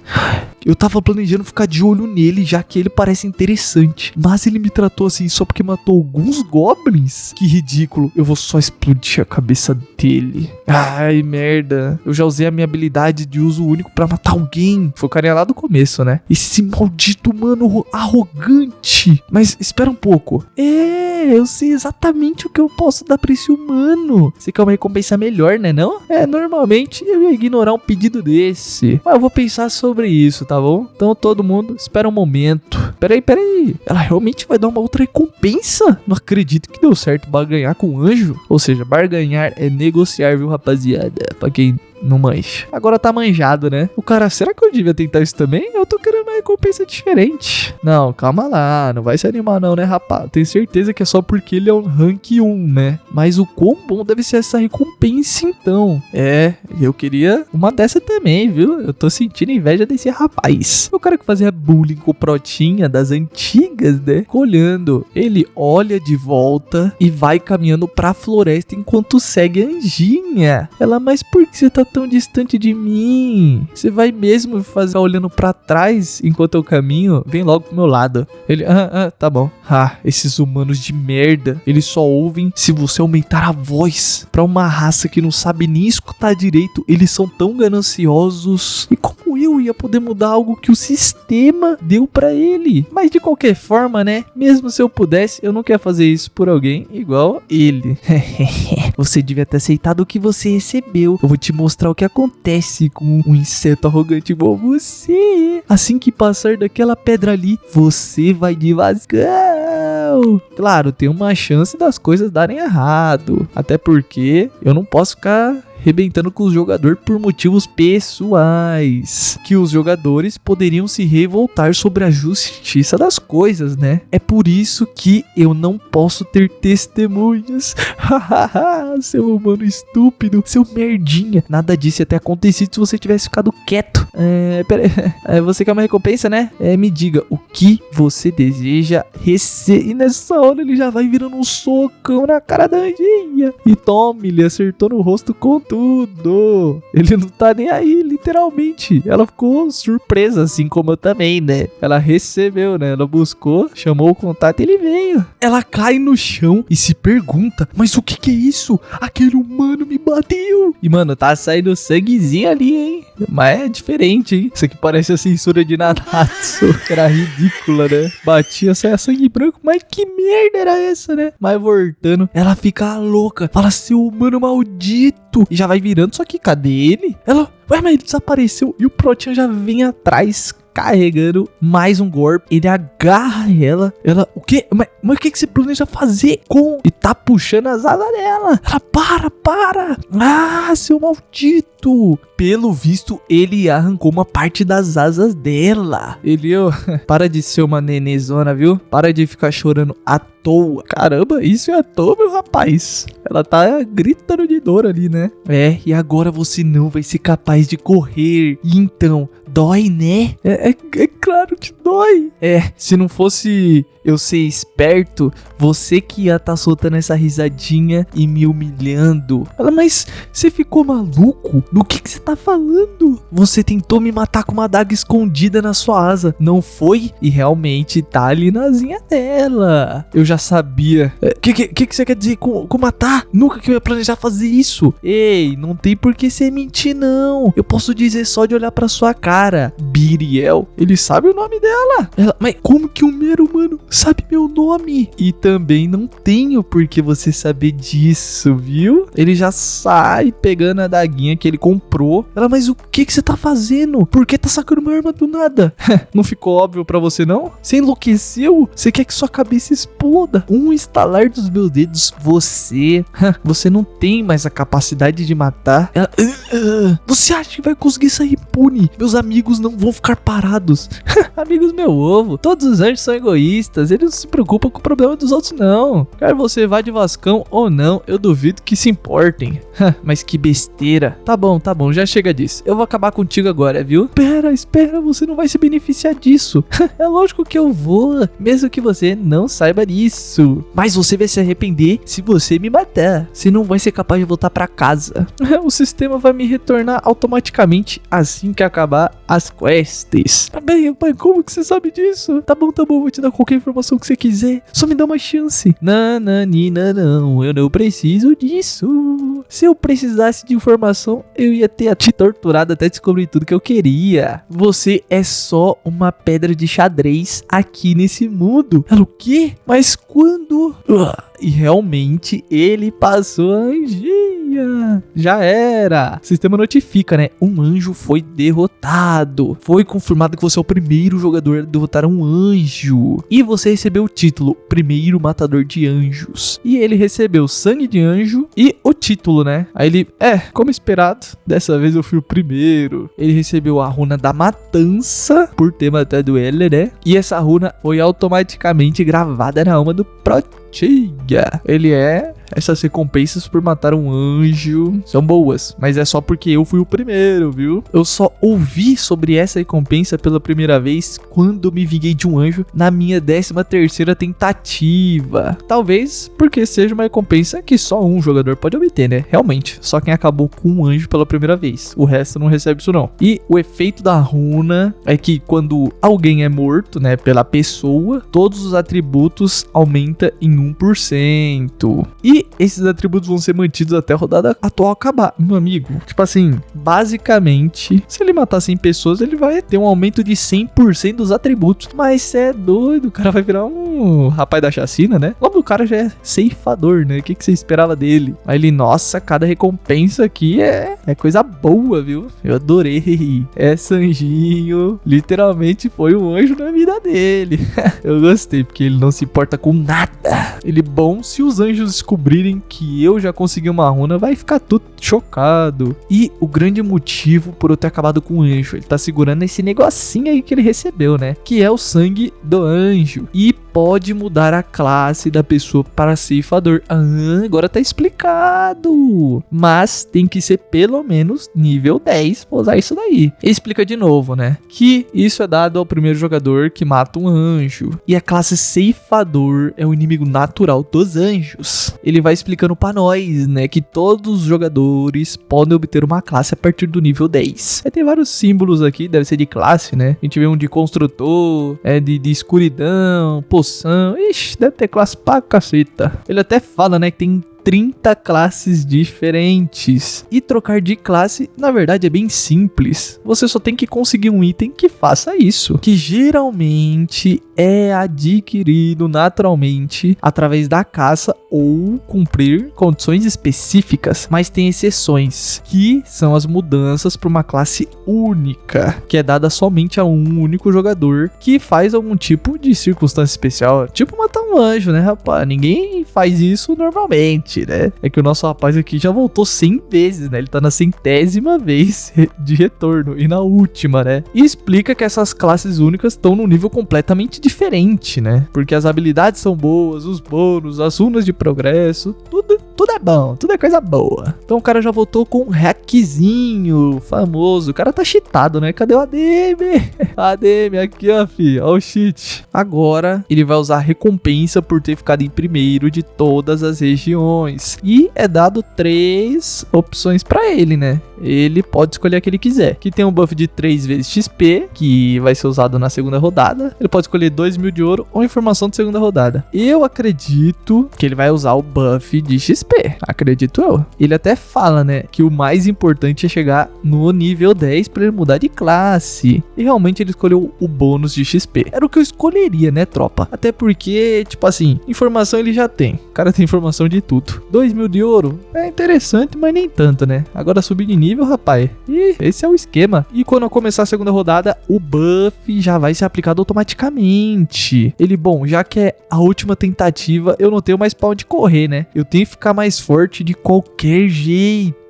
Eu tava planejando ficar de olho nele, já que ele parece interessante. Mas ele me tratou assim só porque matou alguns goblins? Que ridículo. Eu vou só explodir a cabeça dele. Ai, merda. Eu já usei a minha habilidade de uso único pra matar alguém. Foi o carinha lá do começo, né? Esse maldito humano arrogante. Mas espera um pouco. Eu sei exatamente o que eu posso dar pra esse humano. Você quer uma recompensa melhor, né não? Normalmente eu ia ignorar um pedido desse. Mas eu vou pensar sobre isso, tá bom? Então todo mundo espera um momento. Peraí. Ela realmente vai dar uma outra recompensa? Não acredito que deu certo barganhar com um anjo. Ou seja, barganhar é negociar, viu, rapaziada? Pra quem não manja. Agora tá manjado, né? O cara, será que eu devia tentar isso também? Eu tô querendo uma recompensa diferente. Não, calma lá. Não vai se animar não, né, rapaz? Tenho certeza que é só porque ele é um rank 1, né? Mas o quão bom deve ser essa recompensa, então. Eu queria uma dessa também, viu? Eu tô sentindo inveja desse rapaz. O cara que fazia bullying com o Protinha das antigas, né? Olhando. Ele olha de volta e vai caminhando pra floresta enquanto segue a Anjinha. Ela, mas por que você tá tão distante de mim? Você vai mesmo fazer olhando pra trás enquanto eu caminho? Vem logo pro meu lado. Ele, tá bom. Esses humanos de merda, eles só ouvem se você aumentar a voz. Pra uma raça que não sabe nem escutar direito, eles são tão gananciosos. E como eu ia poder mudar algo que o sistema deu pra ele. Mas de qualquer forma, né? Mesmo se eu pudesse, eu não quero fazer isso por alguém igual ele. Você devia ter aceitado o que você recebeu. Eu vou te mostrar o que acontece com um inseto arrogante igual você. Assim que passar daquela pedra ali, você vai de vascão. Claro, tem uma chance das coisas darem errado. Até porque eu não posso ficar rebentando com os jogadores por motivos pessoais, que os jogadores poderiam se revoltar sobre a justiça das coisas, né? É por isso que eu não posso ter testemunhas. Seu humano estúpido, seu merdinha. Nada disso ia ter acontecido se você tivesse ficado quieto. Você quer uma recompensa, né? Me diga o que você deseja receber. E nessa hora ele já vai virando um socão na cara da anjinha. E tome, ele acertou no rosto com tudo. Ele não tá nem aí, literalmente. Ela ficou surpresa, assim como eu também, né? Ela recebeu, né? Ela buscou, chamou o contato e ele veio. Ela cai no chão e se pergunta: mas o que é isso? Aquele humano me bateu. E, mano, tá saindo sanguezinho ali, hein? Mas é diferente, hein? Isso aqui parece a censura de Nanatsu. Era ridícula, né? Batia, saia sangue branco. Mas que merda era essa, né? Mas voltando, ela fica louca. Fala: seu humano maldito. E já vai virando, só que cadê ele? Ela, ué, mas ele desapareceu. E o Protean já vem atrás, carregando mais um golpe. Ele agarra ela. Ela, o quê? Mas o que você planeja fazer com? E tá puxando as asas dela. Ela, para. Ah, seu maldito. Pelo visto, ele arrancou uma parte das asas dela. Ele, para de ser uma nenezona, viu? Para de ficar chorando à toa. Caramba, isso é à toa, meu rapaz. Ela tá gritando de dor ali, né? E agora você não vai ser capaz de correr. E então, dói, né? É claro que dói. Se não fosse eu ser esperto, você que ia tá soltando essa risadinha e me humilhando. Ela, mas você ficou maluco? Do que você tá falando? Você tentou me matar com uma adaga escondida na sua asa, não foi? E realmente tá ali na asinha dela. Eu já sabia. Que você quer dizer com matar? Nunca que eu ia planejar fazer isso. Ei, não tem por que você mentir, não. Eu posso dizer só de olhar pra sua cara. Biriel, ele sabe o nome dela. Ela, mas como que um mero humano sabe meu nome? E também não tenho por que você saber disso, viu? Ele já sai pegando a daguinha que ele comprou. Ela, mas o que você tá fazendo? Por que tá sacando uma arma do nada? Não ficou óbvio pra você, não? Você enlouqueceu? Você quer que sua cabeça exploda? Um estalar dos meus dedos, você não tem mais a capacidade de matar. Ela, você acha que vai conseguir sair impune? Meus amigos não vão ficar parados. Amigos, meu ovo. Todos os anjos são egoístas. Eles não se preocupam com o problema dos outros, não. Quer você vá de vascão ou não, eu duvido que se importem. Mas que besteira. Tá bom, já chega disso. Eu vou acabar contigo agora, viu? Espera, você não vai se beneficiar disso. É lógico que eu vou, mesmo que você não saiba disso. Mas você vai se arrepender se você me matar. Você não vai ser capaz de voltar pra casa. O sistema vai me retornar automaticamente assim que acabar as quests. Bem, como que você sabe disso? Tá bom, vou te dar qualquer informação que você quiser. Só me dá uma chance. Não, eu não preciso disso. Se eu precisasse de informação, eu ia ter te torturado até descobrir tudo que eu queria. Você é só uma pedra de xadrez aqui nesse mundo. Ela, o quê? Mas quando? E realmente ele passou a anjinha. Já era. O sistema notifica, né? Um anjo foi derrotado. Foi confirmado que você é o primeiro jogador a derrotar um anjo. E você recebeu o título Primeiro Matador de Anjos. E ele recebeu sangue de anjo e o título, né? Aí ele, como esperado, dessa vez eu fui o primeiro. Ele recebeu a runa da matança por ter matado ela, né? E essa runa foi automaticamente gravada na alma do Protean. Ele essas recompensas por matar um anjo são boas, mas é só porque eu fui o primeiro, viu? Eu só ouvi sobre essa recompensa pela primeira vez quando me vinguei de um anjo na minha 13ª tentativa. Talvez porque seja uma recompensa que só um jogador pode obter, né? Realmente, só quem acabou com um anjo pela primeira vez. O resto não recebe isso não. E o efeito da runa é que quando alguém é morto, né, pela pessoa, todos os atributos aumentam em 1%. E esses atributos vão ser mantidos até a rodada atual acabar. Meu amigo, tipo assim, basicamente, se ele matar 100 pessoas, ele vai ter um aumento de 100% dos atributos. Mas cê é doido, o cara vai virar um rapaz da chacina, né? Logo o cara já é ceifador, né? O que você esperava dele? Aí ele, nossa, cada recompensa aqui é coisa boa, viu? Eu adorei. É Sanjinho, literalmente foi um anjo na vida dele. Eu gostei, porque ele não se importa com nada. Ele, bom, se os anjos descobrirem que eu já consegui uma runa, vai ficar tudo chocado. E o grande motivo por eu ter acabado com o anjo, ele tá segurando esse negocinho aí que ele recebeu, né? Que é o sangue do anjo. E pode mudar a classe da pessoa para ceifador. Agora tá explicado. Mas tem que ser pelo menos nível 10 pra usar isso daí. Ele explica de novo, né? Que isso é dado ao primeiro jogador que mata um anjo. E a classe ceifador é o inimigo natural dos anjos. Ele vai explicando pra nós, né? Que todos os jogadores podem obter uma classe a partir do nível 10. Tem vários símbolos aqui, deve ser de classe, né? A gente vê um de construtor, de escuridão, poção. Ixi, deve ter classe pra caceta. Ele até fala, né, que tem 30 classes diferentes. E trocar de classe, na verdade, é bem simples. Você só tem que conseguir um item que faça isso, que geralmente é adquirido naturalmente através da caça ou cumprir condições específicas, mas tem exceções, que são as mudanças para uma classe única, que é dada somente a um único jogador que faz algum tipo de circunstância especial, tipo matar um anjo, né, rapaz? Ninguém faz isso normalmente, né? É que o nosso rapaz aqui já voltou 100 vezes, né? Ele tá na 100ª vez de retorno e na última, né? E explica que essas classes únicas estão num nível completamente diferente, né? Porque as habilidades são boas, os bônus, as runas de progresso, tudo é bom, tudo é coisa boa. Então o cara já voltou com um hackzinho famoso. O cara tá cheatado, né? Cadê o ADM? ADM aqui, ó, filho. Ó o cheat. Agora ele vai usar a recompensa por ter ficado em primeiro de todas as regiões. E é dado 3 opções pra ele, né? Ele pode escolher a que ele quiser. Que tem um buff de 3 vezes XP, que vai ser usado na segunda rodada. Ele pode escolher 2.000 de ouro ou informação de segunda rodada. Eu acredito que ele vai usar o buff de XP. Acredito eu. Ele até fala, né, que o mais importante é chegar no nível 10 pra ele mudar de classe. E realmente ele escolheu o bônus de XP. Era o que eu escolheria, né, tropa? Até porque, tipo assim, informação ele já tem. O cara tem informação de tudo. 2.000 de ouro é interessante, mas nem tanto, né? Agora subir de nível, rapaz. E esse é o esquema. E quando eu começar a segunda rodada, o buff já vai ser aplicado automaticamente. Ele, bom, já que é a última tentativa, eu não tenho mais pra onde correr, né? Eu tenho que ficar mais forte de qualquer jeito.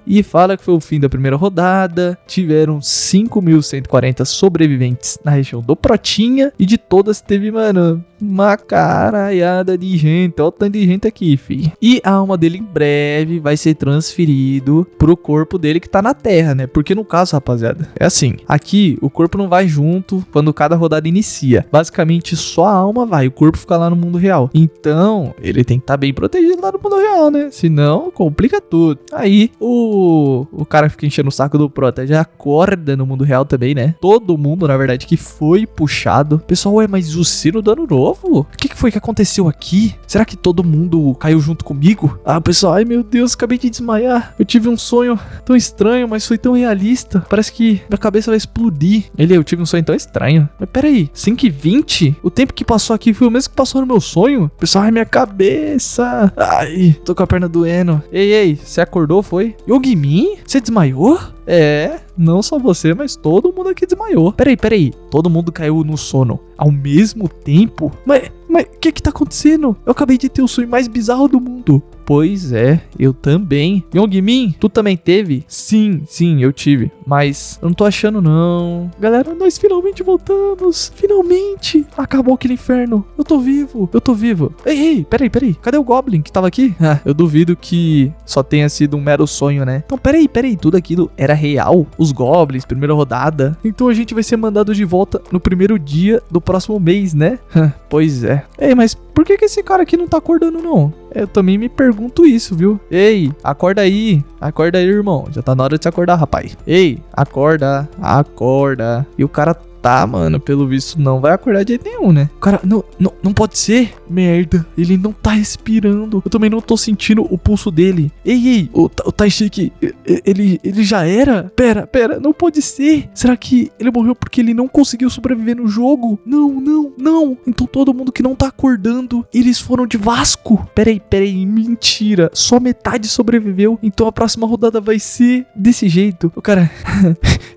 E fala que foi o fim da primeira rodada. Tiveram 5.140 sobreviventes na região do Protinha. E de todas teve, mano, uma caralhada de gente. Olha o tanto de gente aqui, fi. E a alma dele em breve vai ser transferido pro corpo dele que tá na terra, né? Porque no caso, rapaziada, é assim. Aqui, o corpo não vai junto quando cada rodada inicia. Basicamente, só a alma vai. O corpo fica lá no mundo real. Então, ele tem que estar bem protegido lá no mundo real, né? Senão, complica tudo. Aí, o cara que fica enchendo o saco do Prota já acorda no mundo real também, né? Todo mundo, na verdade, que foi puxado. Pessoal, ué, mas o sino do ano novo? O que foi que aconteceu aqui? Será que todo mundo caiu junto comigo? Ah, pessoal, ai meu Deus, acabei de desmaiar. Eu tive um sonho tão estranho, mas foi tão realista. Parece que minha cabeça vai explodir. Eu tive um sonho tão estranho. Mas peraí, 5h20? O tempo que passou aqui foi o mesmo que passou no meu sonho? Pessoal, ai minha cabeça. Ai, tô com a perna doendo. Ei, você acordou, foi? Yogimin? Você desmaiou? É, não só você, mas todo mundo aqui desmaiou. Peraí, todo mundo caiu no sono ao mesmo tempo? Mas o que tá acontecendo? Eu acabei de ter o sonho mais bizarro do mundo. Pois é, eu também. Yogimin, tu também teve? Sim, eu tive. Mas eu não tô achando não. Galera, nós finalmente voltamos. Finalmente. Acabou aquele inferno. Eu tô vivo. Ei, peraí. Cadê o Goblin que tava aqui? Ah, eu duvido que só tenha sido um mero sonho, né? Então, peraí. Tudo aquilo era real? Os Goblins, primeira rodada. Então a gente vai ser mandado de volta no primeiro dia do próximo mês, né? Pois é. Ei, mas por que esse cara aqui não tá acordando, não? Eu também me pergunto isso, viu? Ei, acorda aí, irmão. Já tá na hora de se acordar, rapaz. Ei, acorda. E o cara tá, mano, pelo visto não vai acordar de jeito nenhum, né? Cara, não pode ser. Merda, ele não tá respirando. Eu também não tô sentindo o pulso dele. Ei, o Taishiki, ele já era? Pera, não pode ser. Será que ele morreu porque ele não conseguiu sobreviver no jogo? Não. Então todo mundo que não tá acordando, eles foram de Vasco. Peraí, mentira. Só metade sobreviveu. Então a próxima rodada vai ser desse jeito. Cara,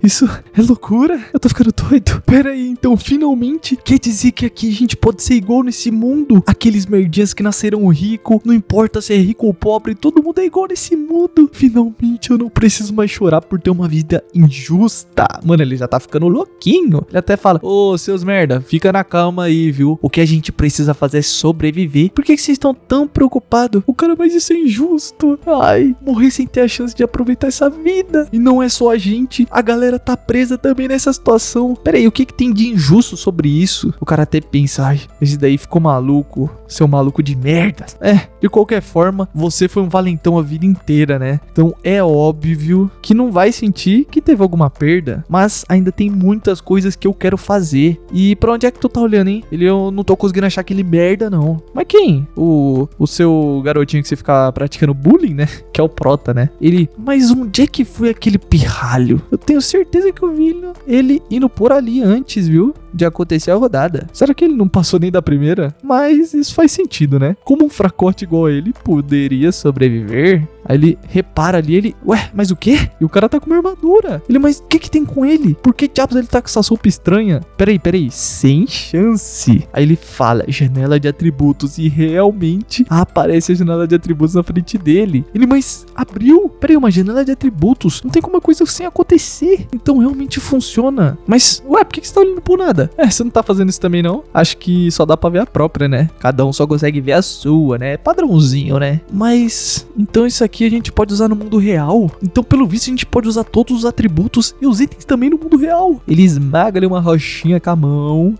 isso é loucura. Eu tô ficando doido. Peraí, então finalmente quer dizer que aqui a gente pode ser igual nesse mundo? Aqueles merdinhas que nasceram rico, não importa se é rico ou pobre, todo mundo é igual nesse mundo. Finalmente eu não preciso mais chorar por ter uma vida injusta. Mano, ele já tá ficando louquinho. Ele até fala, ô, seus merda, fica na calma aí, viu? O que a gente precisa fazer é sobreviver. Por que vocês estão tão preocupados? O cara, mas isso é injusto. Ai, morrer sem ter a chance de aproveitar essa vida. E não é só a gente, a galera tá presa também nessa situação. Peraí, o que tem de injusto sobre isso? O cara até pensa, ai, esse daí ficou maluco, seu maluco de merda. De qualquer forma, você foi um valentão a vida inteira, né? Então é óbvio que não vai sentir que teve alguma perda, mas ainda tem muitas coisas que eu quero fazer. E pra onde é que tu tá olhando, hein? Eu não tô conseguindo achar aquele merda, não. Mas quem? O seu garotinho que você fica praticando bullying, né? Que é o Prota, né? Mas onde é que foi aquele pirralho? Eu tenho certeza que eu vi ele indo por ali antes, viu? De acontecer a rodada. Será que ele não passou nem da primeira? Mas isso faz sentido, né? Como um fracote igual a ele poderia sobreviver? Aí ele repara ali, ué, mas o quê? E o cara tá com uma armadura. Mas o que tem com ele? Por que diabos ele tá com essa sopa estranha? Peraí, sem chance. Aí ele fala, janela de atributos, e realmente aparece a janela de atributos na frente dele. Mas abriu? Peraí, uma janela de atributos? Não tem como uma coisa assim acontecer. Então realmente funciona. Mas, ué, por que você tá olhando por nada? Você não tá fazendo isso também, não? Acho que só dá pra ver a própria, né? Cada um só consegue ver a sua, né? Padrãozinho, né? Mas, então isso aqui a gente pode usar no mundo real. Então, pelo visto, a gente pode usar todos os atributos e os itens também no mundo real. Ele esmaga ali uma rochinha com a mão.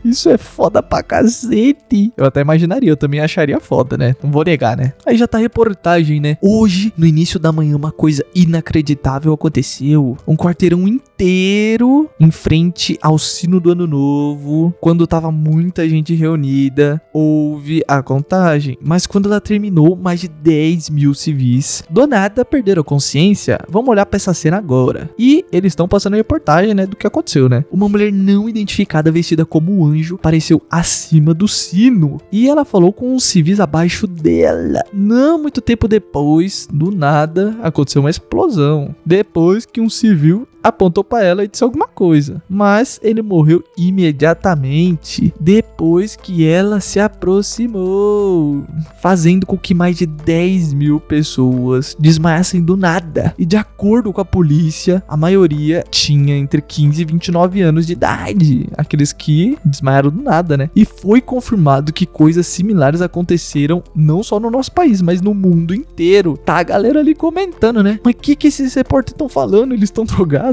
Isso é foda pra cacete. Eu até imaginaria, eu também acharia foda, né? Não vou negar, né? Aí já tá a reportagem, né? Hoje, no início da manhã, uma coisa inacreditável aconteceu. Um quarteirão inteiro em frente ao sino do ano novo. Quando tava muita gente reunida, houve a contagem. Mas quando ela terminou, mais de 10 mil civis do nada perderam a consciência. Vamos olhar pra essa cena agora. E eles estão passando a reportagem, né, do que aconteceu, né? Uma mulher não identificada, vestida como um anjo, apareceu acima do sino. E ela falou com os civis abaixo dela. Não muito tempo depois, do nada, aconteceu uma explosão. Depois que um civil apontou pra ela e disse alguma coisa, mas ele morreu imediatamente depois que ela se aproximou, fazendo com que mais de 10 mil pessoas desmaiassem do nada. E de acordo com a polícia, a maioria tinha entre 15 e 29 anos de idade, aqueles que desmaiaram do nada, né? E foi confirmado que coisas similares aconteceram não só no nosso país, mas no mundo inteiro. Tá a galera ali comentando, né? Mas que esses repórteres estão falando? Eles estão drogados?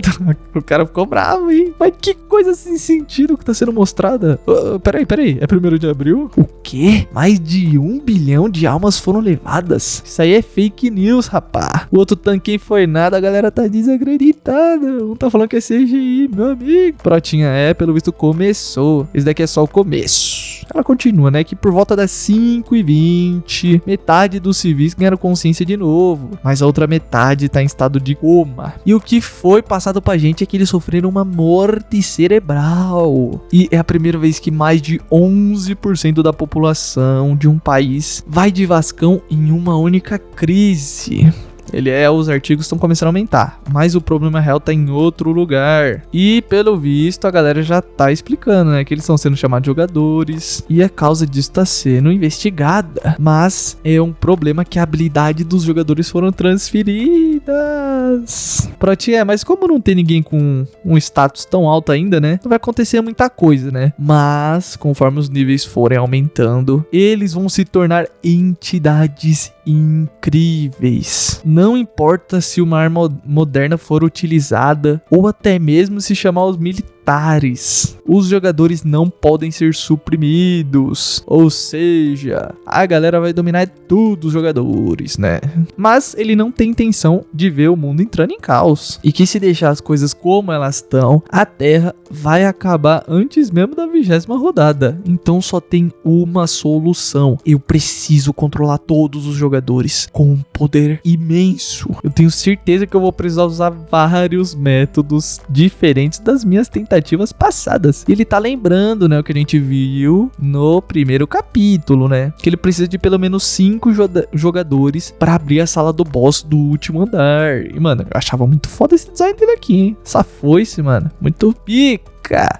O cara ficou bravo, hein? Mas que coisa sem sentido que tá sendo mostrada. Peraí. É 1º de abril? O quê? Mais de 1 bilhão de almas foram levadas? Isso aí é fake news, rapá. O outro tanquinho foi nada, a galera tá desacreditada. Um tá falando que é CGI, meu amigo. Protinha, pelo visto começou. Esse daqui é só o começo. Ela continua, né? Que por volta das 5h20, metade dos civis ganharam consciência de novo, mas a outra metade tá em estado de coma. E o que foi passado pra gente é que eles sofreram uma morte cerebral. E é a primeira vez que mais de 11% da população de um país vai de Vascão em uma única crise. Os artigos estão começando a aumentar, mas o problema real tá em outro lugar. E pelo visto a galera já tá explicando, né, que eles estão sendo chamados de jogadores e a causa disso tá sendo investigada. Mas é um problema que a habilidade dos jogadores foram transferidas. Mas como não tem ninguém com um status tão alto ainda, né, não vai acontecer muita coisa, né? Mas conforme os níveis forem aumentando, eles vão se tornar entidades incríveis. Não importa se uma arma moderna for utilizada ou até mesmo se chamar os militares elementares. Os jogadores não podem ser suprimidos. Ou seja, a galera vai dominar tudo os jogadores, né? Mas ele não tem intenção de ver o mundo entrando em caos. E que se deixar as coisas como elas estão, a Terra vai acabar antes mesmo da 20ª rodada. Então só tem uma solução. Eu preciso controlar todos os jogadores com um poder imenso. Eu tenho certeza que eu vou precisar usar vários métodos diferentes das minhas tentativas passadas. E ele tá lembrando, né, o que a gente viu no primeiro capítulo, né? Que ele precisa de pelo menos 5 jogadores pra abrir a sala do boss do último andar. E, mano, eu achava muito foda esse design dele aqui, hein? Essa foice, mano. Muito pica.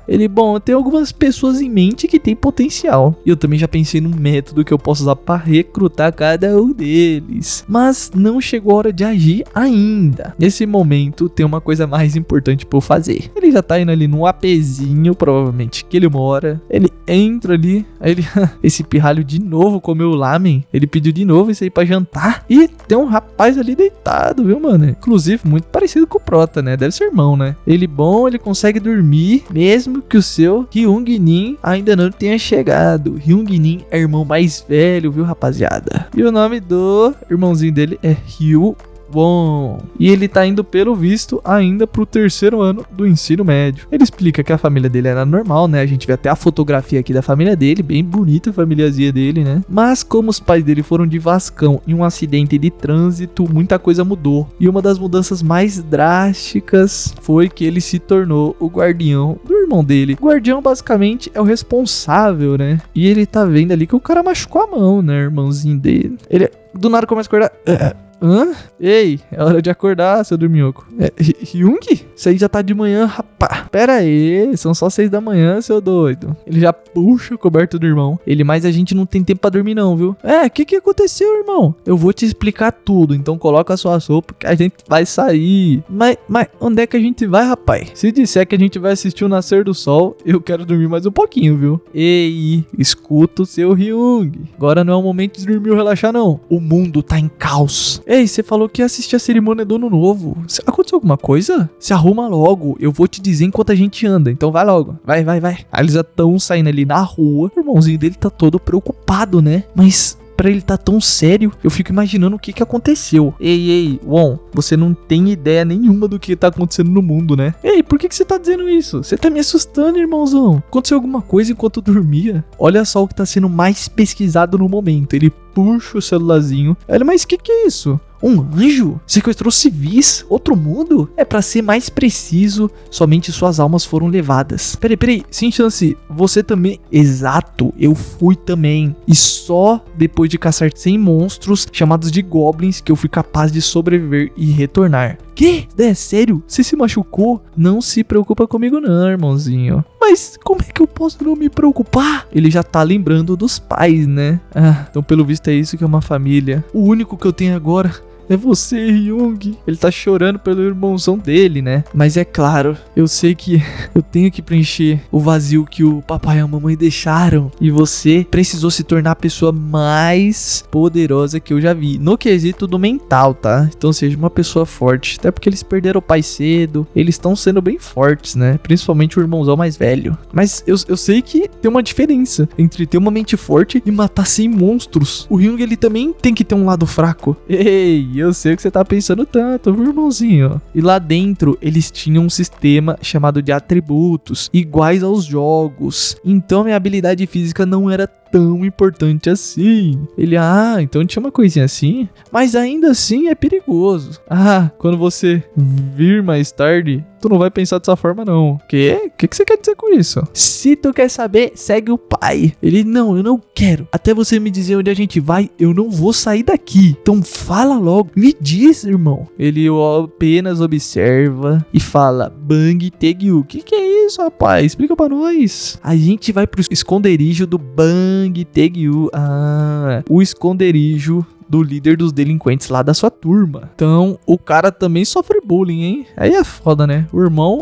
Ele, bom, eu tenho algumas pessoas em mente que tem potencial. E eu também já pensei num método que eu posso usar pra recrutar cada um deles. Mas não chegou a hora de agir ainda. Nesse momento, tem uma coisa mais importante pra eu fazer. Ele já tá indo ali num APzinho, provavelmente, que ele mora. Ele entra ali, aí ele... esse pirralho de novo comeu o lamen. Ele pediu de novo isso aí pra jantar. E tem um rapaz ali deitado, viu, mano? Inclusive, muito parecido com o Prota, né? Deve ser irmão, né? Ele, bom, ele consegue dormir... mesmo que o seu Hyung-Nin ainda não tenha chegado. Hyung-Nin é irmão mais velho, viu, rapaziada? E o nome do irmãozinho dele é Hyo Won. E ele tá indo, pelo visto, ainda pro 3º ano do ensino médio. Ele explica que a família dele era normal, né? A gente vê até a fotografia aqui da família dele, bem bonita a famíliazinha dele, né? Mas como os pais dele foram de Vascão em um acidente de trânsito, muita coisa mudou. E uma das mudanças mais drásticas foi que ele se tornou o guardião do irmão dele. O guardião, basicamente, é o responsável, né? E ele tá vendo ali que o cara machucou a mão, né? Irmãozinho dele. Ele do nada começa a acordar... Hã? Ei, é hora de acordar, seu dorminhoco. Hyung? Isso aí já tá de manhã, rapá. Pera aí, são só 6 da manhã, seu doido. Ele já puxa a coberta do irmão. Mas a gente não tem tempo pra dormir não, viu? O que aconteceu, irmão? Eu vou te explicar tudo, então coloca a sua sopa que a gente vai sair. Mas onde é que a gente vai, rapaz? Se disser que a gente vai assistir o nascer do sol, eu quero dormir mais um pouquinho, viu? Ei, escuta o seu Hyung. Agora não é o momento de dormir ou relaxar, não. O mundo tá em caos. Ei, você falou que ia assistir a cerimônia do ano novo. Aconteceu alguma coisa? Se arruma logo. Eu vou te dizer enquanto a gente anda. Então vai logo. Vai. Aí eles já estão saindo ali na rua. O irmãozinho dele tá todo preocupado, né? Mas... pra ele tá tão sério, eu fico imaginando o que aconteceu. Ei, Won, você não tem ideia nenhuma do que tá acontecendo no mundo, né? Ei, por que você tá dizendo isso? Você tá me assustando, irmãozão. Aconteceu alguma coisa enquanto eu dormia? Olha só o que tá sendo mais pesquisado no momento. Ele puxa o celularzinho. Mas que é isso? Um anjo? Sequestrou civis? Outro mundo? Pra ser mais preciso, somente suas almas foram levadas. Peraí, sem chance, você também... Exato, eu fui também. E só depois de caçar 100 monstros, chamados de goblins, que eu fui capaz de sobreviver e retornar. Que? É sério? Você se machucou? Não se preocupa comigo não, irmãozinho. Mas como é que eu posso não me preocupar? Ele já tá lembrando dos pais, né? Então pelo visto é isso que é uma família. O único que eu tenho agora... é você, Hyung. Ele tá chorando pelo irmãozão dele, né? Mas é claro, eu sei que eu tenho que preencher o vazio que o papai e a mamãe deixaram. E você precisou se tornar a pessoa mais poderosa que eu já vi. No quesito do mental, tá? Então seja uma pessoa forte. Até porque eles perderam o pai cedo. Eles estão sendo bem fortes, né? Principalmente o irmãozão mais velho. Mas eu sei que tem uma diferença entre ter uma mente forte e matar 100 monstros. O Hyung, ele também tem que ter um lado fraco. Ei, eu sei o que você tá pensando tanto, meu irmãozinho. E lá dentro, eles tinham um sistema chamado de atributos, iguais aos jogos. Então minha habilidade física não era tão importante assim. Ele, então tinha uma coisinha assim, mas ainda assim é perigoso. Quando você vir mais tarde, tu não vai pensar dessa forma não. O que você quer dizer com isso? Se tu quer saber, segue o pai. Ele, não, eu não quero. Até você me dizer onde a gente vai, eu não vou sair daqui. Então fala logo, me diz, irmão. Ele apenas observa e fala, Bang Taegyu. Que é isso, rapaz? Explica pra nós. A gente vai pro esconderijo do Bang Taegyu. O esconderijo do líder dos delinquentes lá da sua turma. Então, o cara também sofre bullying, hein? Aí é foda, né?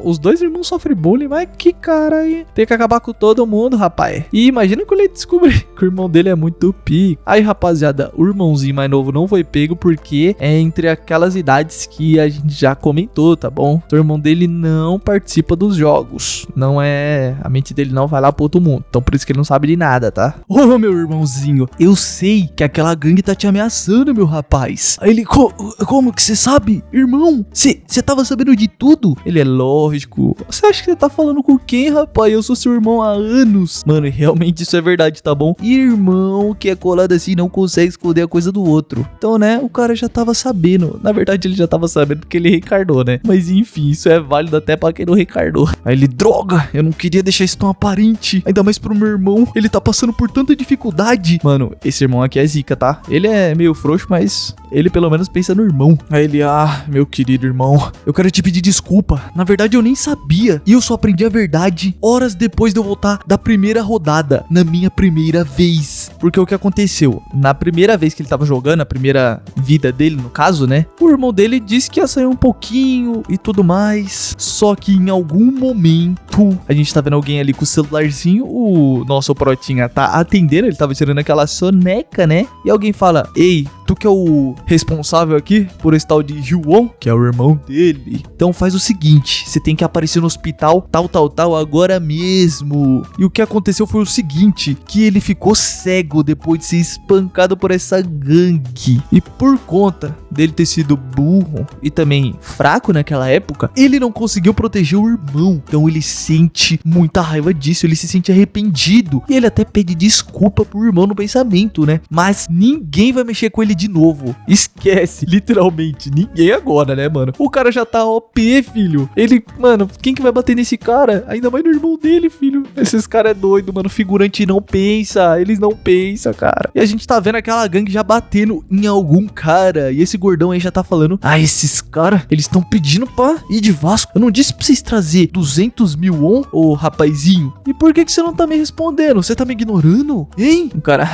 Os dois irmãos sofrem bullying, mas que cara aí. Tem que acabar com todo mundo, rapaz. E imagina quando ele descobrir que o irmão dele é muito pico. Aí, rapaziada, o irmãozinho mais novo não foi pego porque é entre aquelas idades que a gente já comentou, tá bom? Então, o irmão dele não participa dos jogos. Não é... A mente dele não vai lá pro outro mundo. Então, por isso que ele não sabe de nada, tá? Ô, meu irmãozinho, eu sei que aquela gangue tá te ameaçando, meu rapaz. Aí ele, como que você sabe? Irmão, você tava sabendo de tudo? Ele é lógico. Você acha que você tá falando com quem, rapaz? Eu sou seu irmão há anos. Mano, realmente isso é verdade, tá bom? Irmão que é colado assim não consegue esconder a coisa do outro. Então, né, o cara já tava sabendo. Na verdade, ele já tava sabendo porque ele recardou, né? Mas enfim, isso é válido até pra quem não recardou. Aí ele, droga, eu não queria deixar isso tão aparente. Ainda mais pro meu irmão, ele tá passando por tanta dificuldade. Mano, esse irmão aqui é zica, tá? Ele é meio frouxo, mas ele pelo menos pensa no irmão. Aí ele, meu querido irmão, eu quero te pedir desculpa. Na verdade, eu nem sabia. E eu só aprendi a verdade horas depois de eu voltar da primeira rodada, na minha primeira vez. Porque o que aconteceu? Na primeira vez que ele tava jogando, a primeira vida dele, no caso, né? O irmão dele disse que ia sair um pouquinho e tudo mais. Só que em algum momento, a gente tá vendo alguém ali com o celularzinho, o nosso Protinha tá atendendo, ele tava tirando aquela soneca, né? E alguém fala, ei, tu que é o responsável aqui por esse tal de Juon, que é o irmão dele. Então faz o seguinte, você tem que aparecer no hospital tal, agora mesmo. E o que aconteceu foi o seguinte, que ele ficou cego depois de ser espancado por essa gangue. E por conta dele ter sido burro e também fraco naquela época, ele não conseguiu proteger o irmão. Então ele sente muita raiva disso, ele se sente arrependido. E ele até pede desculpa pro irmão no pensamento, né? Mas ninguém vai mexer com ele de novo. Esquece, literalmente, ninguém agora, né, mano? O cara já tá OP, filho. Ele, mano, quem que vai bater nesse cara? Ainda mais no irmão dele, filho. Esses caras é doido, mano. Figurante não pensa, eles não pensam, cara. E a gente tá vendo aquela gangue já batendo em algum cara. E esse gordão aí já tá falando, esses caras, eles estão pedindo pra ir de Vasco. Eu não disse pra vocês trazer 200 mil won, ô rapazinho? E por que você não tá me respondendo? Você tá me ignorando? Hein? O cara,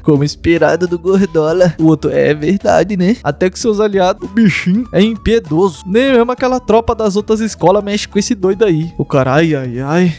como esperado do Gordola. O outro, é verdade, né? Até que seus aliados, o bichinho, é impiedoso. Nem mesmo aquela tropa das outras escolas mexe com esse doido aí. O cara, ai.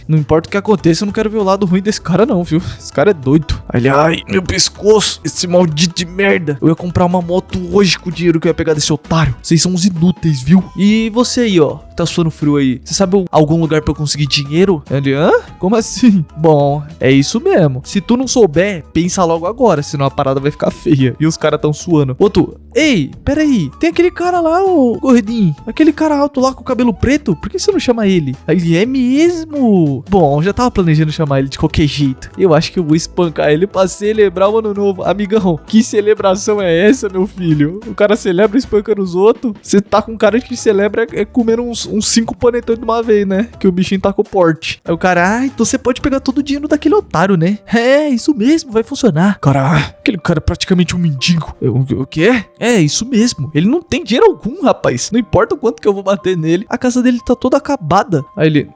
Não importa o que aconteça, eu não quero ver o lado ruim desse cara não, viu? Esse cara é doido. Aí ele, meu pescoço, esse maldito de merda. Eu ia comprar uma moto hoje com o dinheiro que eu ia pegar desse otário. Vocês são uns inúteis, viu? E você aí, ó, tá suando frio aí. Você sabe algum lugar pra eu conseguir dinheiro? Ele, como assim? Bom, é isso mesmo. Se tu não souber, pensa logo agora, senão a parada vai ficar feia. E os caras tão suando. Outro, ei, peraí, tem aquele cara lá, ô gordinho. Aquele cara alto lá com o cabelo preto, por que você não chama ele? Ele é mesmo. Bom, já tava planejando chamar ele de qualquer jeito. Eu acho que eu vou espancar ele pra celebrar o ano novo. Amigão, que celebração é essa, meu filho? O cara celebra espancando os outros. Você tá com cara de que celebra comendo uns 5 panetões de uma vez, né? Que o bichinho tá com o porte. Aí o cara, então você pode pegar todo o dinheiro daquele otário, né? É, isso mesmo, vai funcionar. Cara, aquele cara é praticamente um mendigo. O quê? É, isso mesmo. Ele não tem dinheiro algum, rapaz. Não importa o quanto que eu vou bater nele, a casa dele tá toda acabada. Aí ele,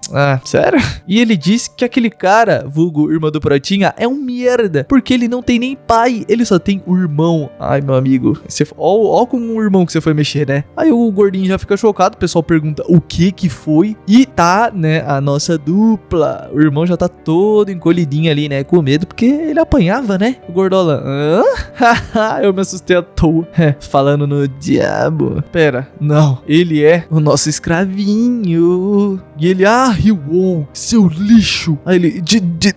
sério? E ele disse que aquele cara, vulgo irmão do Protinha, é um merda, porque ele não tem nem pai, ele só tem o irmão. Ai, meu amigo, ó com o irmão que você foi mexer, né? Aí o gordinho já fica chocado, o pessoal pergunta o que foi, e tá, né, a nossa dupla. O irmão já tá todo encolhidinho ali, né, com medo, porque ele apanhava, né? O Gordola, eu me assustei à toa. Falando no diabo. Pera, não, ele é o nosso escravinho. E ele, Juon, seu lixo. Aí ele,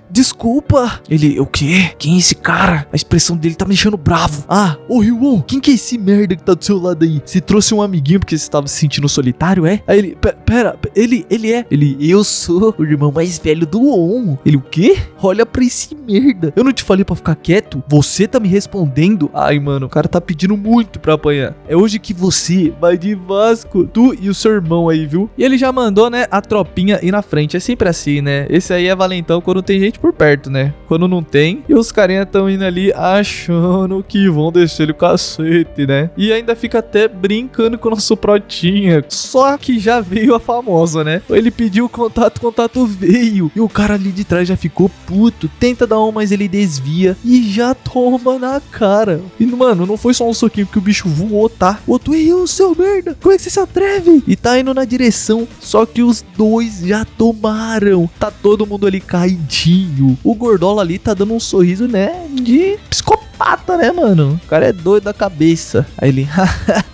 desculpa. Ele, o quê? Quem é esse cara? A expressão dele tá me deixando bravo. Ô Juon, quem que é esse merda que tá do seu lado aí? Você trouxe um amiguinho porque você tava se sentindo solitário, é? Aí ele, pera, ele é. Ele, eu sou o irmão mais velho do On. Ele, o quê? Olha pra esse merda. Eu não te falei pra ficar quieto? Você tá me respondendo? Ai, mano, o cara tá pedindo muito pra apanhar. É hoje que você vai de Vasco, tu e o seu irmão aí, viu? E ele já mandou, né, a tropinha ir na frente. É sempre assim, né? Esse aí é valentão quando tem gente por perto, né? Quando não tem, e os carinha tão indo ali achando que vão descer ele o cacete, né? E ainda fica até brincando com o nosso Protinha. Só que já veio a famosa, né? Ele pediu o contato veio. E o cara ali de trás já ficou puto. Tenta dar um, mas ele desvia e já toma na cara. E, mano, mano, não foi só um soquinho que o bicho voou, tá? O outro, ei, ô seu merda, como é que você se atreve? E tá indo na direção, só que os dois já tomaram. Tá todo mundo ali caidinho. O Gordola ali tá dando um sorriso, né, de psicopata, né, mano? O cara é doido da cabeça. Aí ele,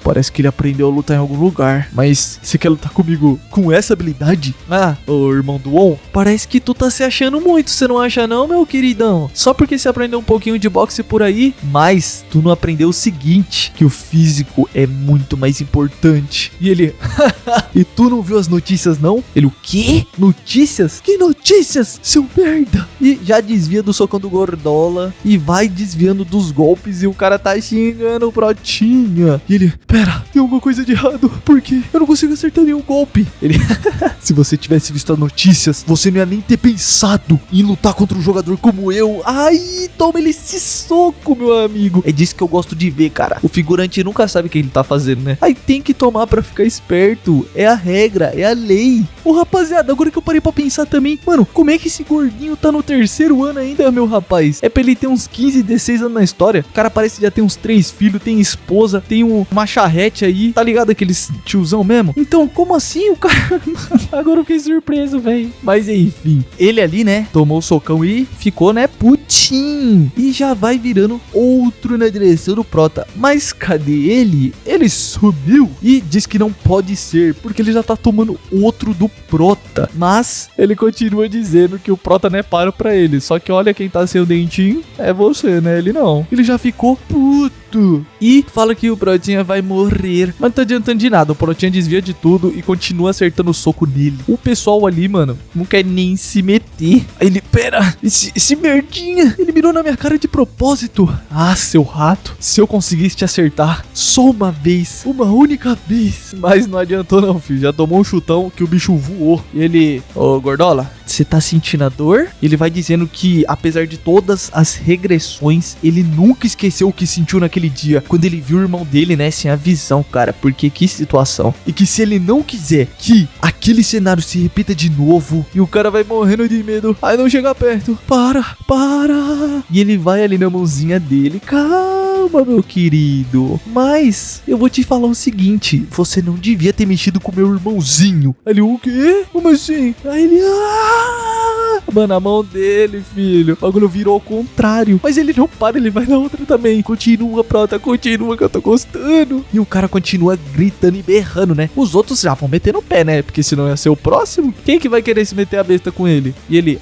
parece que ele aprendeu a lutar em algum lugar. Mas você quer lutar comigo com essa habilidade? Ah, ô irmão do On, parece que tu tá se achando muito, você não acha não, meu queridão? Só porque você aprendeu um pouquinho de boxe por aí, mas tu não aprendeu o seguinte, que o físico é muito mais importante. E ele, e tu não viu as notícias não? Ele, o quê? Notícias? Que notícias, seu merda? E já desvia do socão do Gordola e vai desviando dos golpes e o cara tá xingando o Protinha. E ele, pera, tem alguma coisa de errado, porque eu não consigo acertar nenhum golpe. Ele, se você tivesse visto as notícias, você não ia nem ter pensado em lutar contra um jogador como eu. Ai, toma ele esse soco, meu amigo. É disso que eu gosto de ver, cara. O figurante nunca sabe o que ele tá fazendo, né? Aí tem que tomar pra ficar esperto. É a regra, é a lei. Ô, rapaziada, agora que eu parei pra pensar também, mano, como é que esse gordinho tá no 3º ano ainda, meu rapaz? É pra ele ter uns 15, 16 anos na história. O cara parece que já tem uns 3 filhos, tem esposa, tem uma charrete aí, tá ligado? Aqueles tiozão mesmo. Então, como assim o cara... Agora eu fiquei surpreso, velho. Mas enfim, ele ali, né, tomou o socão e ficou, né, putinho. E já vai virando outro na direção do Prota. Mas cadê ele? Ele sumiu e diz que não pode ser, porque ele já tá tomando outro do Prota. Mas ele continua dizendo que o Prota não é paro pra ele. Só que olha quem tá sem o dentinho é você, né? Ele não. Ele já ficou puto. E fala que o Protinha vai morrer. Mas não tá adiantando de nada. O Protinha desvia de tudo e continua acertando o soco nele. O pessoal ali, mano, não quer nem se meter. Aí ele, pera, esse merdinha, ele mirou na minha cara de propósito. Ah, seu rato, se eu conseguisse te acertar só uma vez, uma única vez. Mas não adiantou não, filho. Já tomou um chutão que o bicho voou. E ele, ô Gordola, você tá sentindo a dor? Ele vai dizendo que, apesar de todas as regressões, ele nunca esqueceu o que sentiu naquele dia, quando ele viu o irmão dele, né, sem a visão, cara, porque que situação. E que se ele não quiser que aquele cenário se repita de novo, e o cara vai morrendo de medo, aí não chega perto, para. E ele vai ali na mãozinha dele, calma, meu querido, mas eu vou te falar o seguinte, você não devia ter mexido com meu irmãozinho. Aí ele, o quê? Como assim? Aí ele, mano, a mão dele, filho, o bagulho virou ao contrário, mas ele não para, ele vai na outra também, continua, Prota, continua que eu tô gostando. E o cara continua gritando e berrando, né? Os outros já vão meter no pé, né? Porque senão ia ser o próximo. Quem que vai querer se meter a besta com ele? E ele,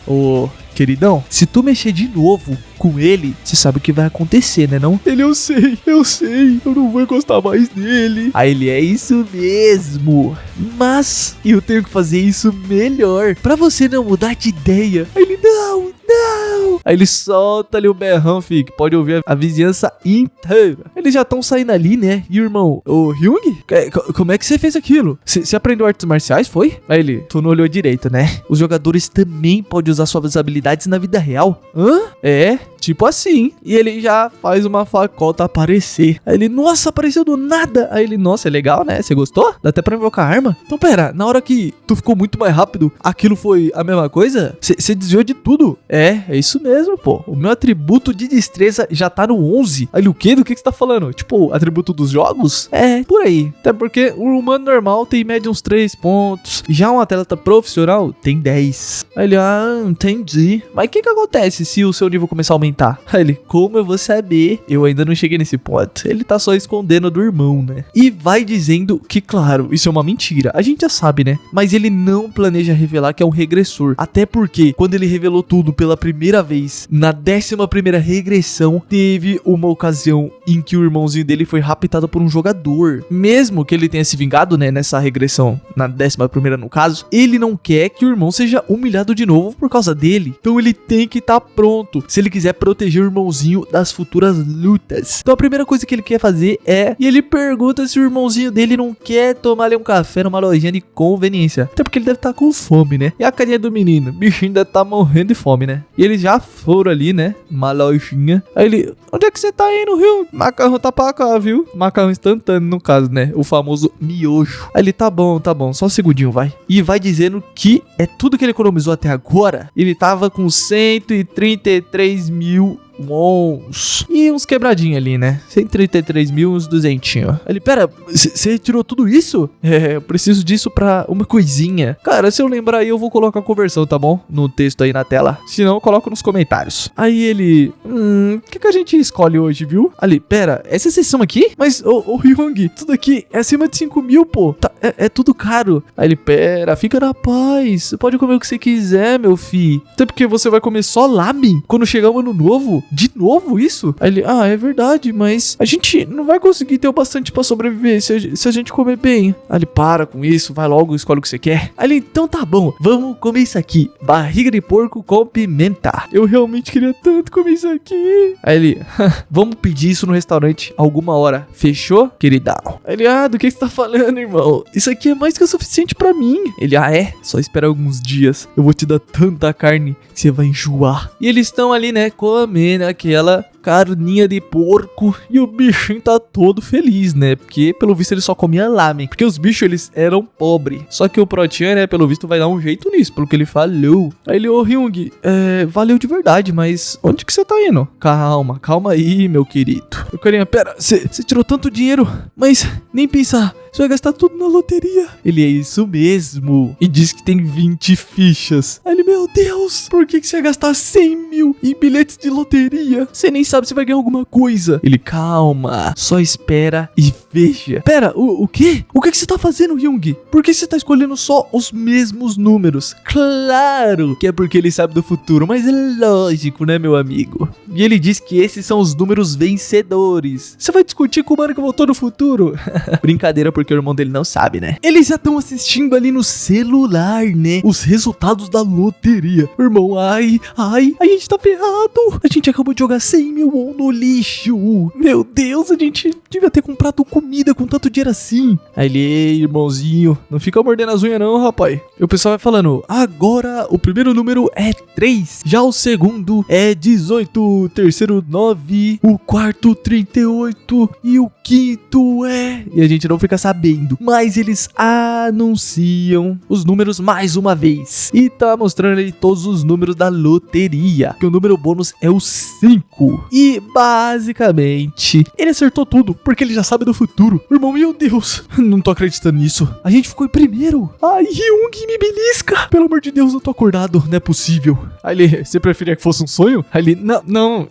ô queridão, se tu mexer de novo com ele, você sabe o que vai acontecer, né não? Ele, eu sei, eu não vou encostar mais nele. Aí ele, é isso mesmo, mas eu tenho que fazer isso melhor, pra você não mudar de ideia. Aí ele, não. Aí ele solta ali o berrão, filho, que pode ouvir a vizinhança inteira. Eles já estão saindo ali, né? E o irmão, ô Hyung, como é que você fez aquilo? Você aprendeu artes marciais, foi? Aí ele, tu não olhou direito, né? Os jogadores também podem usar suas habilidades na vida real. Hã? É, tipo assim. E ele já faz uma facota aparecer. Aí ele, nossa, apareceu do nada. Aí ele, nossa, é legal, né? Você gostou? Dá até pra invocar arma? Então pera, na hora que tu ficou muito mais rápido, aquilo foi a mesma coisa? Você desviou de tudo? É isso mesmo, pô. O meu atributo de destreza já tá no 11. Aí ele, o quê? Do que você tá falando? Tipo, atributo dos jogos? É, por aí. Até porque o humano normal tem média uns 3 pontos. Já um atleta profissional tem 10. Aí ele, entendi. Mas o que acontece se o seu nível começar a aumentar? Aí ele, como eu vou saber? Eu ainda não cheguei nesse ponto. Ele tá só escondendo do irmão, né? E vai dizendo que, claro, isso é uma mentira. A gente já sabe, né? Mas ele não planeja revelar que é um regressor. Até porque, quando ele revelou tudo pela primeira vez, na 11ª regressão, teve uma ocasião em que o irmãozinho dele foi raptado por um jogador. Mesmo que ele tenha se vingado, né, nessa regressão, na 11ª no caso, ele não quer que o irmão seja humilhado de novo por causa dele. Então ele tem que estar pronto se ele quiser proteger o irmãozinho das futuras lutas. Então a primeira coisa que ele quer fazer é... E ele pergunta se o irmãozinho dele não quer tomar ali um café numa lojinha de conveniência. Até porque ele deve estar com fome, né? E a carinha do menino? O bichinho deve estar morrendo de fome, né? E eles já foram ali, né? Uma lojinha. Aí ele... Onde é que você tá indo, Rio? Macarrão tá pra cá, viu? Macarrão instantâneo, no caso, né? O famoso miojo. Aí ele, tá bom. Só um segundinho, vai. E vai dizendo que é tudo que ele economizou até agora. Ele tava com 133 mil wons. E uns quebradinhos ali, né? 133 mil, uns 200. Ele, pera, você tirou tudo isso? Eu preciso disso pra uma coisinha. Cara, se eu lembrar aí, eu vou colocar a conversão, tá bom? No texto aí na tela. Se não, eu coloco nos comentários. Aí ele, o que a gente escolhe hoje, viu? Ali, pera, essa sessão aqui? Mas, ô Hyung, tudo aqui é acima de 5 mil, pô. Tá, é tudo caro. Aí ele, pera, fica na paz. Você pode comer o que você quiser, meu fi. Até porque você vai comer só lamen quando chegar o ano novo? De novo isso? Aí ele, é verdade, mas a gente não vai conseguir ter o bastante pra sobreviver se a gente comer bem. Aí ele, para com isso, vai logo, escolhe o que você quer. Aí ele, então tá bom, vamos comer isso aqui. Barriga de porco com pimenta. Eu realmente queria tanto comer isso aqui. Aí ele, vamos pedir isso no restaurante alguma hora. Fechou, queridão? Aí ele, do que você tá falando, irmão? Isso aqui é mais que o suficiente pra mim. Ele, é? Só espera alguns dias. Eu vou te dar tanta carne que você vai enjoar. E eles estão ali, né, comendo aquela carninha de porco e o bichinho tá todo feliz, né? Porque, pelo visto, ele só comia lamen. Porque os bichos, eles eram pobres. Só que o Protean, né, pelo visto, vai dar um jeito nisso, pelo que ele falou. Aí ele, Hyung, valeu de verdade, mas onde que você tá indo? Calma aí, meu querido. O carinha, pera, você tirou tanto dinheiro, mas nem pensar, você vai gastar tudo na loteria. Ele, é isso mesmo. E diz que tem 20 fichas. Aí ele, meu Deus, por que você vai gastar 100 mil em bilhetes de loteria? Você nem sabe se vai ganhar alguma coisa. Ele, calma, só espera e veja. Pera, o quê? O que você tá fazendo, Hyung? Por que você tá escolhendo só os mesmos números? Claro que é porque ele sabe do futuro, mas é lógico, né, meu amigo? E ele diz que esses são os números vencedores. Você vai discutir com o mano que voltou no futuro? Brincadeira, porque o irmão dele não sabe, né? Eles já estão assistindo ali no celular, né? Os resultados da loteria. O irmão, ai, a gente tá ferrado. A gente acabou de jogar 100 mil won no lixo. Meu Deus, a gente devia ter comprado comida com tanto dinheiro assim. Aí ele, ei, irmãozinho, não fica mordendo as unhas não, rapaz. E o pessoal vai falando, agora o primeiro número é 3, já o segundo é 18, o terceiro 9, o quarto 38 e o quinto é... E a gente não fica sabendo, mas eles anunciam os números mais uma vez. E tá mostrando ali todos os números da loteria, que o número bônus é o 5. E basicamente, ele acertou tudo, porque ele já sabe do futuro. Irmão, meu Deus, não tô acreditando nisso. A gente ficou em primeiro. Ai, Hyung, me belisca. Pelo amor de Deus, eu tô acordado, não é possível. Aí ele, você preferia que fosse um sonho? Aí ele, não,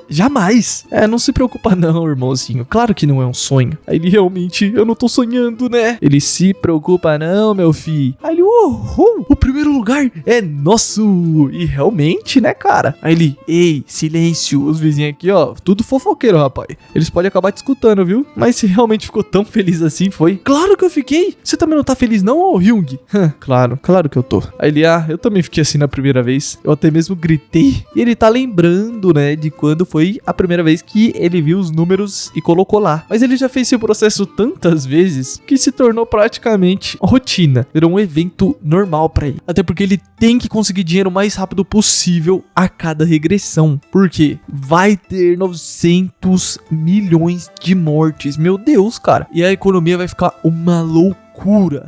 jamais. Não se preocupa não, irmãozinho. Claro que não é um sonho. Aí ele, realmente, eu não tô sonhando, né? Ele, se preocupa não, meu filho. Aí ele, o primeiro lugar é nosso. E realmente, né, cara? Aí ele, ei, silêncio. Os vizinhos aqui, ó, tudo fofoqueiro, rapaz. Eles podem acabar te escutando, viu? Mas se realmente ficou tão feliz assim, foi? Claro que eu fiquei. Você também não tá feliz não, ô Hyung? Claro que eu tô. Aí ele, eu também fiquei assim na primeira vez. Eu até mesmo gritei. E ele tá lembrando, né, de quando foi a primeira vez que ele viu os números e colocou lá. Mas ele já fez esse processo tantas vezes que se tornou praticamente rotina. Virou um evento normal pra ele. Até porque ele tem que conseguir dinheiro o mais rápido possível a cada regressão. Porque vai ter 900 milhões de mortes. Meu Deus, cara. E a economia vai ficar uma loucura.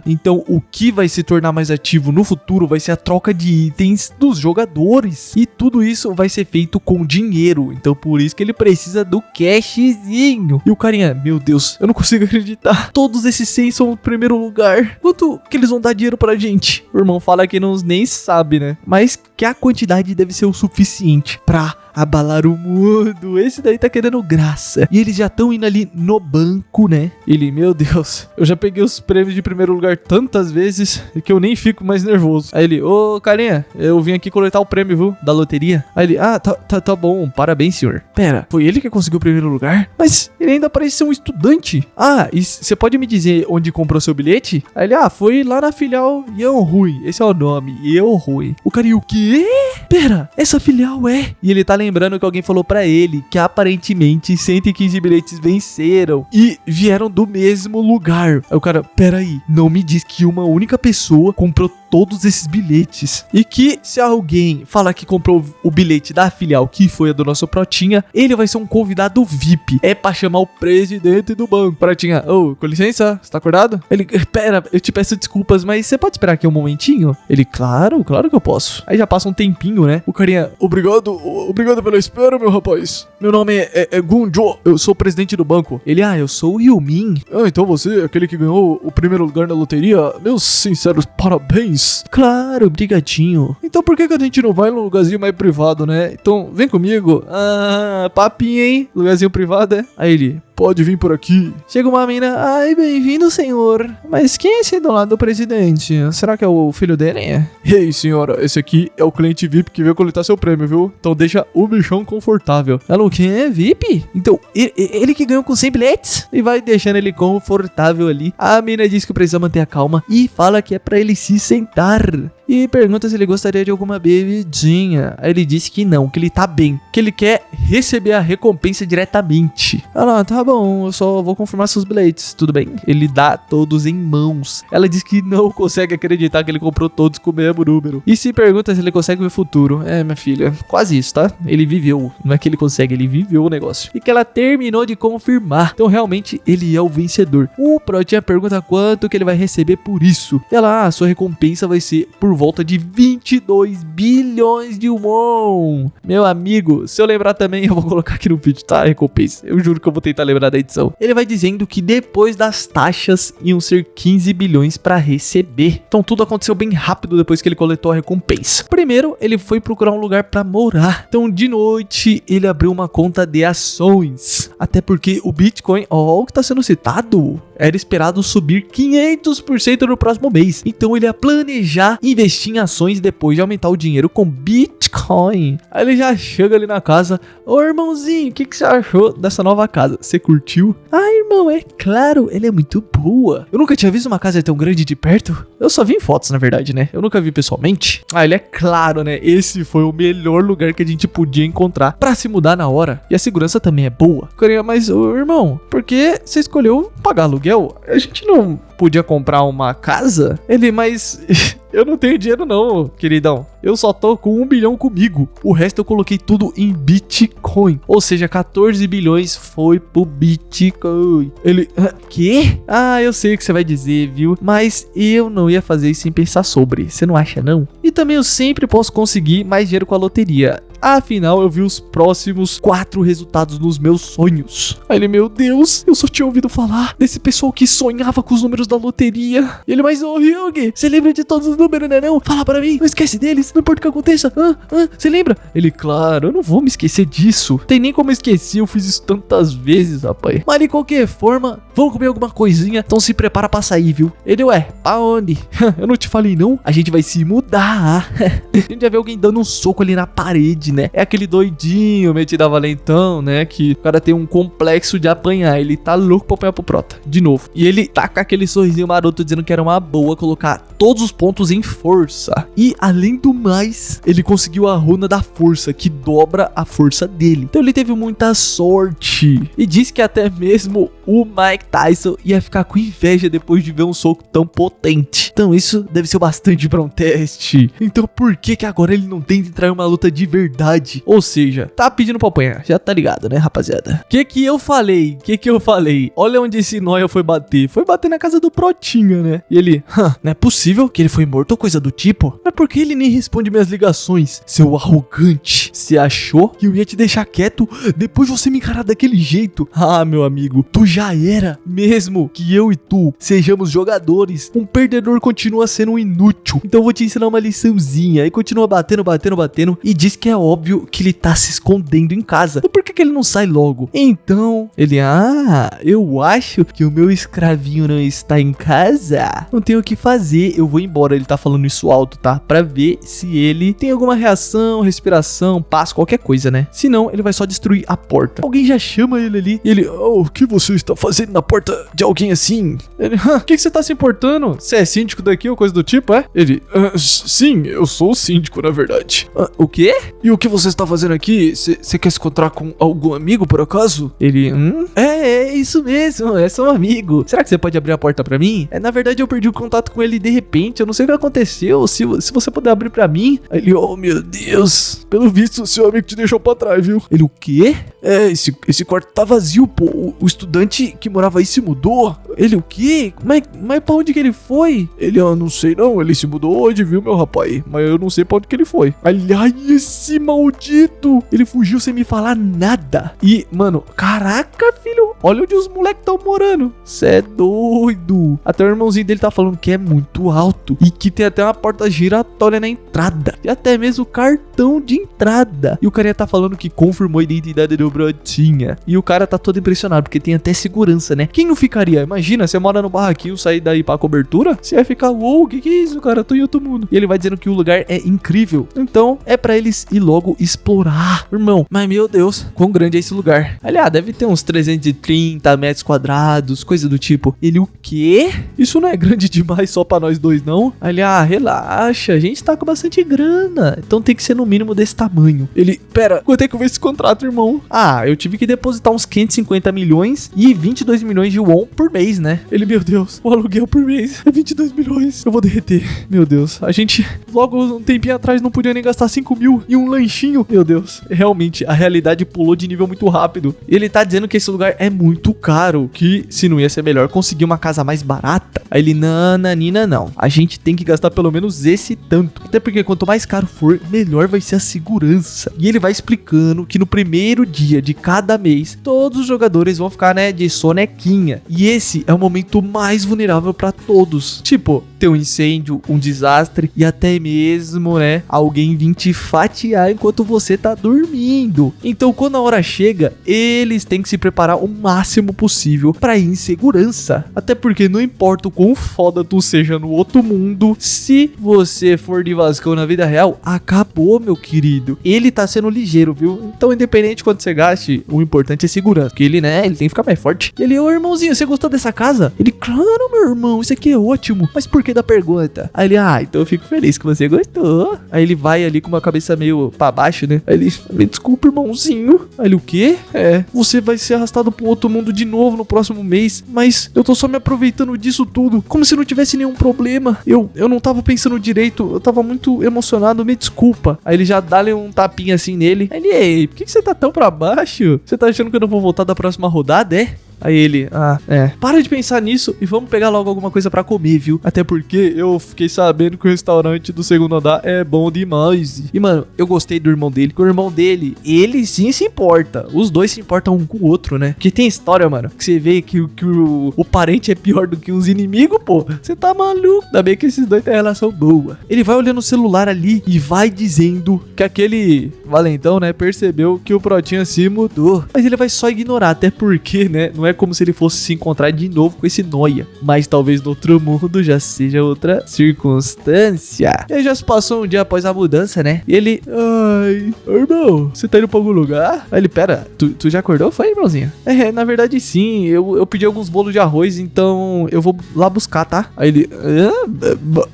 Então, o que vai se tornar mais ativo no futuro vai ser a troca de itens dos jogadores. E tudo isso vai ser feito com dinheiro. Então, por isso que ele precisa do cashzinho. E o carinha, meu Deus, eu não consigo acreditar. Todos esses 100 são o primeiro lugar. Quanto que eles vão dar dinheiro pra gente? O irmão fala que não nem sabe, né? Mas que a quantidade deve ser o suficiente pra abalar o mundo. Esse daí tá querendo graça. E eles já estão indo ali no banco, né? Ele, meu Deus, eu já peguei os prêmios de primeiro lugar tantas vezes que eu nem fico mais nervoso. Aí ele, carinha, eu vim aqui coletar o prêmio, viu? Da loteria. Aí ele, tá bom, parabéns, senhor. Pera, foi ele que conseguiu o primeiro lugar? Mas ele ainda parece ser um estudante. E você pode me dizer onde comprou seu bilhete? Aí ele, foi lá na filial Yeonhui. Esse é o nome, Yeonhui. O carinha, o quê? Pera, essa filial é... E ele tá lembrando que alguém falou pra ele que aparentemente 115 bilhetes venceram e vieram do mesmo lugar. Aí o cara, peraí, não me diz que uma única pessoa comprou todos esses bilhetes. E que se alguém falar que comprou o bilhete da filial, que foi a do nosso Protinha, ele vai ser um convidado VIP. É pra chamar o presidente do banco. Protinha, com licença, você tá acordado? Ele, pera, eu te peço desculpas, mas você pode esperar aqui um momentinho? Ele, claro que eu posso. Aí já passa um tempinho, né? O carinha, obrigado pela espera, meu rapaz. Meu nome é Gunjo, eu sou o presidente do banco. Ele, eu sou o Yumin. Então você é aquele que ganhou o primeiro lugar na loteria? Meus sinceros parabéns. Claro, brigadinho. Então por que a gente não vai num lugarzinho mais privado, né? Então vem comigo. Papinho, hein? Lugarzinho privado, é? Aí ele, pode vir por aqui. Chega uma mina, bem-vindo, senhor. Mas quem é esse do lado do presidente? Será que é o filho dele? Ei, senhora, esse aqui é o cliente VIP que veio coletar seu prêmio, viu? Então deixa o bichão confortável. Ela, o quê? VIP? Então, ele que ganhou com 100 bilhetes? E vai deixando ele confortável ali. A mina diz que precisa manter a calma e fala que é pra ele se sentar. E pergunta se ele gostaria de alguma bebidinha. Aí ele disse que não, que ele tá bem, que ele quer receber a recompensa diretamente. Ela, tá bom, eu só vou confirmar seus bilhetes, tudo bem? Ele dá todos em mãos. Ela diz que não consegue acreditar que ele comprou todos com o mesmo número. E se pergunta se ele consegue ver o futuro. Minha filha, quase isso, tá? Ele viveu, não é que ele consegue, ele viveu o negócio. E que ela terminou de confirmar. Então realmente ele é o vencedor. O Protinha pergunta quanto que ele vai receber por isso. Ela, sua recompensa vai ser por volta de 22 bilhões de won. Meu amigo, se eu lembrar também, eu vou colocar aqui no vídeo, tá? A recompensa. Eu juro que eu vou tentar lembrar da edição. Ele vai dizendo que depois das taxas iam ser 15 bilhões pra receber. Então tudo aconteceu bem rápido depois que ele coletou a recompensa. Primeiro, ele foi procurar um lugar pra morar. Então de noite, ele abriu uma conta de ações. Até porque o Bitcoin, o que tá sendo citado, era esperado subir 500% no próximo mês. Então ele ia planejar investir em ações depois de aumentar o dinheiro com Bitcoin. Aí ele já chega ali na casa. Ô irmãozinho, o que você achou dessa nova casa? Você curtiu? Irmão, é claro, ela é muito boa. Eu nunca tinha visto uma casa tão grande de perto. Eu só vi em fotos, na verdade, né? Eu nunca vi pessoalmente. Ele é claro, né? Esse foi o melhor lugar que a gente podia encontrar pra se mudar na hora. E a segurança também é boa. Mas, ô irmão, por que você escolheu pagar aluguel? A gente não podia comprar uma casa? Ele, mas eu não tenho dinheiro não, queridão. Eu só tô com 1 bilhão comigo. O resto eu coloquei tudo em Bitcoin. Ou seja, 14 bilhões foi pro Bitcoin. Ele, quê? Eu sei o que você vai dizer, viu? Mas eu não ia fazer isso sem pensar sobre. Você não acha, não? E também eu sempre posso conseguir mais dinheiro com a loteria. Afinal, eu vi os próximos 4 resultados nos meus sonhos. Aí ele, meu Deus, eu só tinha ouvido falar desse pessoal que sonhava com os números da loteria. E ele, mas ô Hyung, você lembra de todos os números, né não? Fala pra mim, não esquece deles, não importa o que aconteça. Você lembra? Ele, claro, eu não vou me esquecer disso. Tem nem como esquecer, eu fiz isso tantas vezes, rapaz. Mas de qualquer forma, vamos comer alguma coisinha, então se prepara pra sair, viu? Ele, pra onde? Eu não te falei não, a gente vai se mudar. A gente já vê alguém dando um soco ali na parede, né? É aquele doidinho metido a valentão, né? Que o cara tem um complexo de apanhar. Ele tá louco pra apanhar pro Prota, de novo. E ele tá com aquele sorrisinho maroto dizendo que era uma boa colocar todos os pontos em força. E além do mais, ele conseguiu a runa da força, que dobra a força dele. Então ele teve muita sorte. E disse que até mesmo o Mike Tyson ia ficar com inveja depois de ver um soco tão potente. Então isso deve ser bastante pra um teste. Então por que agora ele não tenta entrar em uma luta de verdade? Ou seja, tá pedindo pra apanhar. Já tá ligado, né, rapaziada? Que eu falei? Olha onde esse nóia foi bater. Foi bater na casa do Protinha, né? E ele, não é possível que ele foi morto ou coisa do tipo? Mas por que ele nem responde minhas ligações? Seu arrogante. Você achou que eu ia te deixar quieto depois de você me encarar daquele jeito? Meu amigo, tu já era. Mesmo que eu e tu sejamos jogadores, um perdedor continua sendo um inútil. Então eu vou te ensinar uma liçãozinha. E continua batendo. E diz que é óbvio que ele tá se escondendo em casa. Então por que ele não sai logo? Então, ele, eu acho que o meu escravinho não está em casa. Não tenho o que fazer, eu vou embora. Ele tá falando isso alto, tá? Pra ver se ele tem alguma reação, respiração, passo, qualquer coisa, né? Senão, ele vai só destruir a porta. Alguém já chama ele ali. E ele, o que você está fazendo na porta de alguém assim? Ele, o que você tá se importando? Você é síndico daqui ou coisa do tipo, é? Ele, sim, eu sou o síndico, na verdade. O quê? E o que você está fazendo aqui? Você quer se encontrar com algum amigo, por acaso? Ele, É isso mesmo, é só um amigo. Será que você pode abrir a porta pra mim? Na verdade, eu perdi o contato com ele de repente. repente, eu não sei o que aconteceu, se você puder abrir pra mim. Aí ele, oh meu Deus, pelo visto o seu amigo te deixou pra trás, viu? Ele, o quê? Esse quarto tá vazio, pô, o estudante que morava aí se mudou. Ele, o quê? Mas pra onde que ele foi? Ele, eu não sei não, ele se mudou hoje, viu, meu rapaz? Mas eu não sei pra onde que ele foi. Aí, ai, esse maldito, ele fugiu sem me falar nada. E, mano, caraca, filho, olha onde os moleques tão morando. Cê é doido. Até o irmãozinho dele tá falando que é muito alto e que tem até uma porta giratória na entrada e até mesmo cartão de entrada. E o carinha tá falando que confirmou a identidade do brotinha. E o cara tá todo impressionado porque tem até segurança, né? Quem não ficaria? Imagina, você mora no barraquinho, sair daí pra cobertura, você vai ficar, uou, que é isso, cara? Eu tô em outro mundo. E ele vai dizendo que o lugar é incrível. Então, é pra eles ir logo explorar. Irmão, mas meu Deus, quão grande é esse lugar? Aliás, deve ter uns 330 metros quadrados, coisa do tipo. Ele, o quê? Isso não é grande demais só pra nós dois, não? Aliás, relaxa, a gente tá com bastante grana, então tem que ser no mínimo desse tamanho. Ele, pera, quanto é que eu vejo esse contrato, irmão? Ah, eu tive que depositar uns 550 milhões e 22 milhões de won por mês, né? Ele, meu Deus, o aluguel por mês é 22 milhões. Eu vou derreter. Meu Deus, a gente logo um tempinho atrás não podia nem gastar 5 mil e um lanchinho. Meu Deus, realmente, a realidade pulou de nível muito rápido. Ele tá dizendo que esse lugar é muito caro, que se não ia ser melhor conseguir uma casa mais barata. Aí ele, nananina, não. A gente tem que gastar pelo menos esse tanto. Até porque quanto mais caro for, melhor vai ser a segurança. E ele vai explicando que no primeiro dia de cada mês, todos os jogadores vão ficar, né, de sonequinha. E esse é o momento mais vulnerável pra todos. Tipo, ter um incêndio, um desastre e até mesmo, né, alguém vir te fatiar enquanto você tá dormindo. Então, quando a hora chega, eles têm que se preparar o máximo possível pra ir em segurança. Até porque não importa o quão foda tu seja no outro mundo, se você for de Vascão na vida real, acabou, meu querido. Ele tá sendo ligeiro, viu? Então, independente de quanto você gaste, o importante é segurança. Porque ele, né, ele tem que ficar mais forte. E ele, ô irmãozinho, você gostou dessa casa? Ele, claro, meu irmão, isso aqui é ótimo. Mas por que da pergunta? Aí ele, então eu fico feliz que você gostou. Aí ele vai ali com uma cabeça meio pra baixo, né? Aí ele, me desculpa, irmãozinho. Aí ele, o quê? Você vai ser arrastado pro outro mundo de novo no próximo mês. Mas eu tô só me aproveitando disso tudo, como se não tivesse nenhum problema. Eu não tava pensando direito, eu tava muito emocionado, me desculpa. Aí ele já dá-lhe um tapinha assim nele. Aí ele, ei, por que você tá tão pra baixo? Você tá achando que eu não vou voltar da próxima rodada, é? Aí ele, para de pensar nisso e vamos pegar logo alguma coisa pra comer, viu? Até porque eu fiquei sabendo que o restaurante do segundo andar é bom demais. E, mano, eu gostei do irmão dele, que o irmão dele, ele sim se importa. Os dois se importam um com o outro, né? Porque tem história, mano, que você vê que o parente é pior do que os inimigos, pô. Você tá maluco. Ainda bem que esses dois têm relação boa. Ele vai olhando o celular ali e vai dizendo que aquele valentão, né, percebeu que o Protinha se mudou. Mas ele vai só ignorar, até porque, né, não é como se ele fosse se encontrar de novo com esse noia. Mas talvez no outro mundo já seja outra circunstância. E aí já se passou um dia após a mudança, né? E ele, irmão, você tá indo pra algum lugar? Aí ele, pera, tu já acordou? Foi, irmãozinho? Na verdade sim, eu pedi alguns bolos de arroz, então eu vou lá buscar, tá? Aí ele,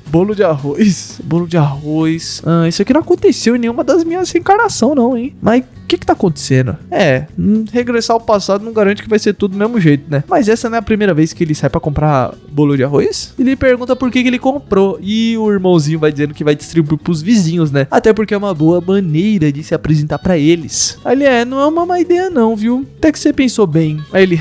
bolo de arroz? Bolo de arroz? Isso aqui não aconteceu em nenhuma das minhas reencarnações não, hein? Mas o que tá acontecendo? Regressar ao passado não garante que vai ser tudo do mesmo jeito, né? Mas essa não é a primeira vez que ele sai pra comprar bolo de arroz. Ele pergunta por que ele comprou e o irmãozinho vai dizendo que vai distribuir pros vizinhos, né? Até porque é uma boa maneira de se apresentar pra eles. Aí ele, não é uma má ideia não, viu? Até que você pensou bem. Aí ele,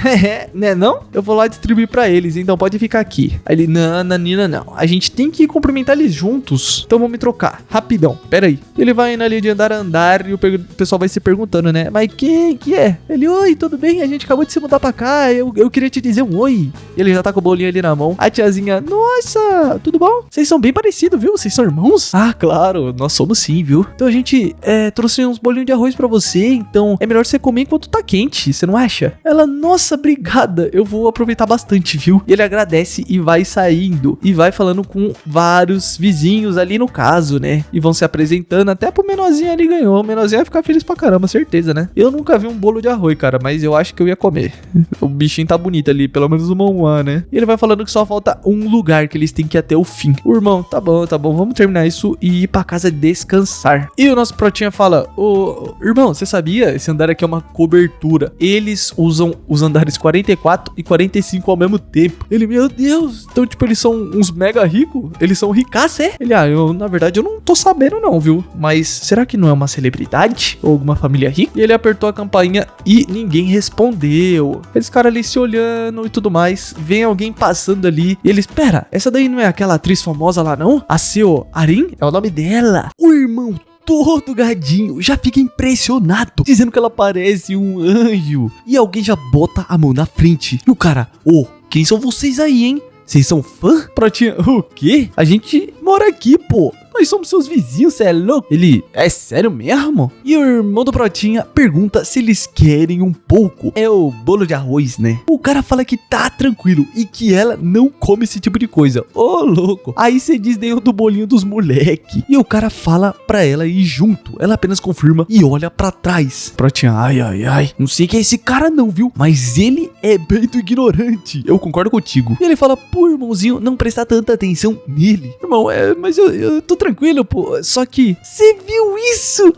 né não? Eu vou lá distribuir pra eles, então pode ficar aqui. Aí ele, não. A gente tem que cumprimentar eles juntos. Então vamos me trocar. Rapidão. Pera aí. Ele vai indo ali de andar a andar e o pessoal vai se perguntando, né? Mas quem que é? Ele, oi, tudo bem? A gente acabou de se mudar pra cá. Eu queria te dizer um oi. E ele já tá com o bolinho ali na mão. A tiazinha, nossa, tudo bom? Vocês são bem parecidos, viu? Vocês são irmãos? Ah, claro, nós somos sim, viu? Então a gente trouxe uns bolinhos de arroz pra você. Então é melhor você comer enquanto tá quente, você não acha? Ela, nossa, obrigada. Eu vou aproveitar bastante, viu? E ele agradece e vai saindo. E vai falando com vários vizinhos ali no caso, né? E vão se apresentando. Até pro menorzinho ali ganhou. O menorzinho vai ficar feliz pra caramba, certeza, né? Eu nunca vi um bolo de arroz, cara, mas eu acho que eu ia comer. o bichinho tá bonito ali, pelo menos o Momoa, né? E ele vai falando que só falta um lugar que eles têm que ir até o fim. O irmão, tá bom, vamos terminar isso e ir pra casa descansar. E o nosso protinha fala, ô, irmão, você sabia? Esse andar aqui é uma cobertura. Eles usam os andares 44 e 45 ao mesmo tempo. Ele, meu Deus, então tipo, eles são uns mega ricos? Eles são ricaços, é? Ele, na verdade eu não tô sabendo não, viu? Mas será que não é uma celebridade? Ou alguma família rica? E ele apertou a campainha e ninguém respondeu. Eles ficaram ali se olhando e tudo mais. Vem alguém passando ali e ele, espera, essa daí não é aquela atriz famosa lá não? A Seo Arin? É o nome dela. O irmão todo gadinho já fica impressionado, dizendo que ela parece um anjo. E alguém já bota a mão na frente. E o cara, quem são vocês aí, hein? Vocês são fã? Protinha, o quê? A gente mora aqui, pô. Nós somos seus vizinhos, cê é louco? Ele, é sério mesmo? E o irmão do Protinha pergunta se eles querem um pouco. É o bolo de arroz, né? O cara fala que tá tranquilo e que ela não come esse tipo de coisa. Ô, louco. Aí cê diz dentro do bolinho dos moleque. E o cara fala pra ela ir junto. Ela apenas confirma e olha pra trás. Protinha, ai. Não sei quem é esse cara não, viu? Mas ele é bem do ignorante. Eu concordo contigo. E ele fala, pô, irmãozinho, não prestar tanta atenção nele. Irmão, mas eu tô tranquilo, pô. Só que, você viu isso?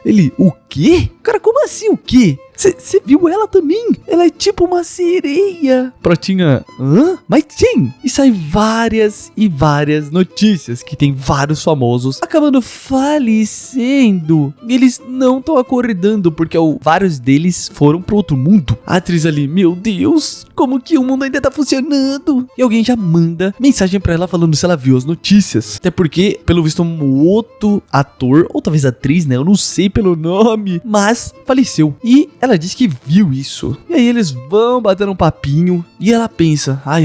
Ele, o quê? Cara, como assim o quê? Você viu ela também? Ela é tipo uma sereia. Protinha, hã? Mas sim. E sai várias e várias notícias que tem vários famosos acabando falecendo. E eles não estão acordando porque vários deles foram pro outro mundo. A atriz ali, meu Deus, como que o mundo ainda tá funcionando? E alguém já manda mensagem pra ela falando se ela viu as notícias. Até porque, pelo visto, um outro ator, ou talvez atriz, né? Eu não sei pelo nome, mas faleceu. E ela diz que viu isso. E aí eles vão batendo um papinho. E ela pensa, ai.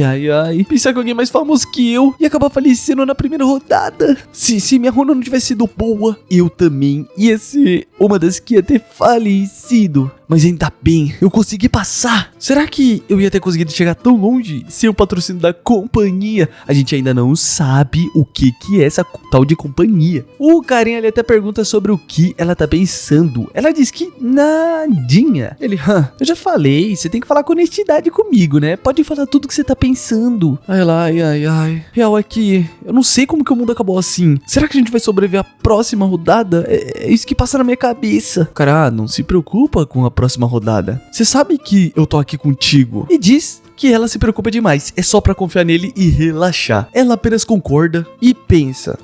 Pensar que alguém mais famoso que eu ia acabar falecendo na primeira rodada. Se minha ronda não tivesse sido boa, eu também ia ser uma das que ia ter falecido. Mas ainda bem, eu consegui passar. Será que eu ia ter conseguido chegar tão longe sem o patrocínio da companhia? A gente ainda não sabe o que é essa tal de companhia. O carinha ali até pergunta sobre o que ela tá pensando. Ela diz que nadinha. Ele, eu já falei, você tem que falar com honestidade comigo, né? Pode falar tudo que você tá pensando. Ai lá, ai. Real é que eu não sei como que o mundo acabou assim. Será que a gente vai sobreviver à próxima rodada? É isso que passa na minha cabeça. Cara, não se preocupa com a próxima rodada. Você sabe que eu tô aqui contigo. E diz que ela se preocupa demais. É só pra confiar nele e relaxar. Ela apenas concorda e pensa,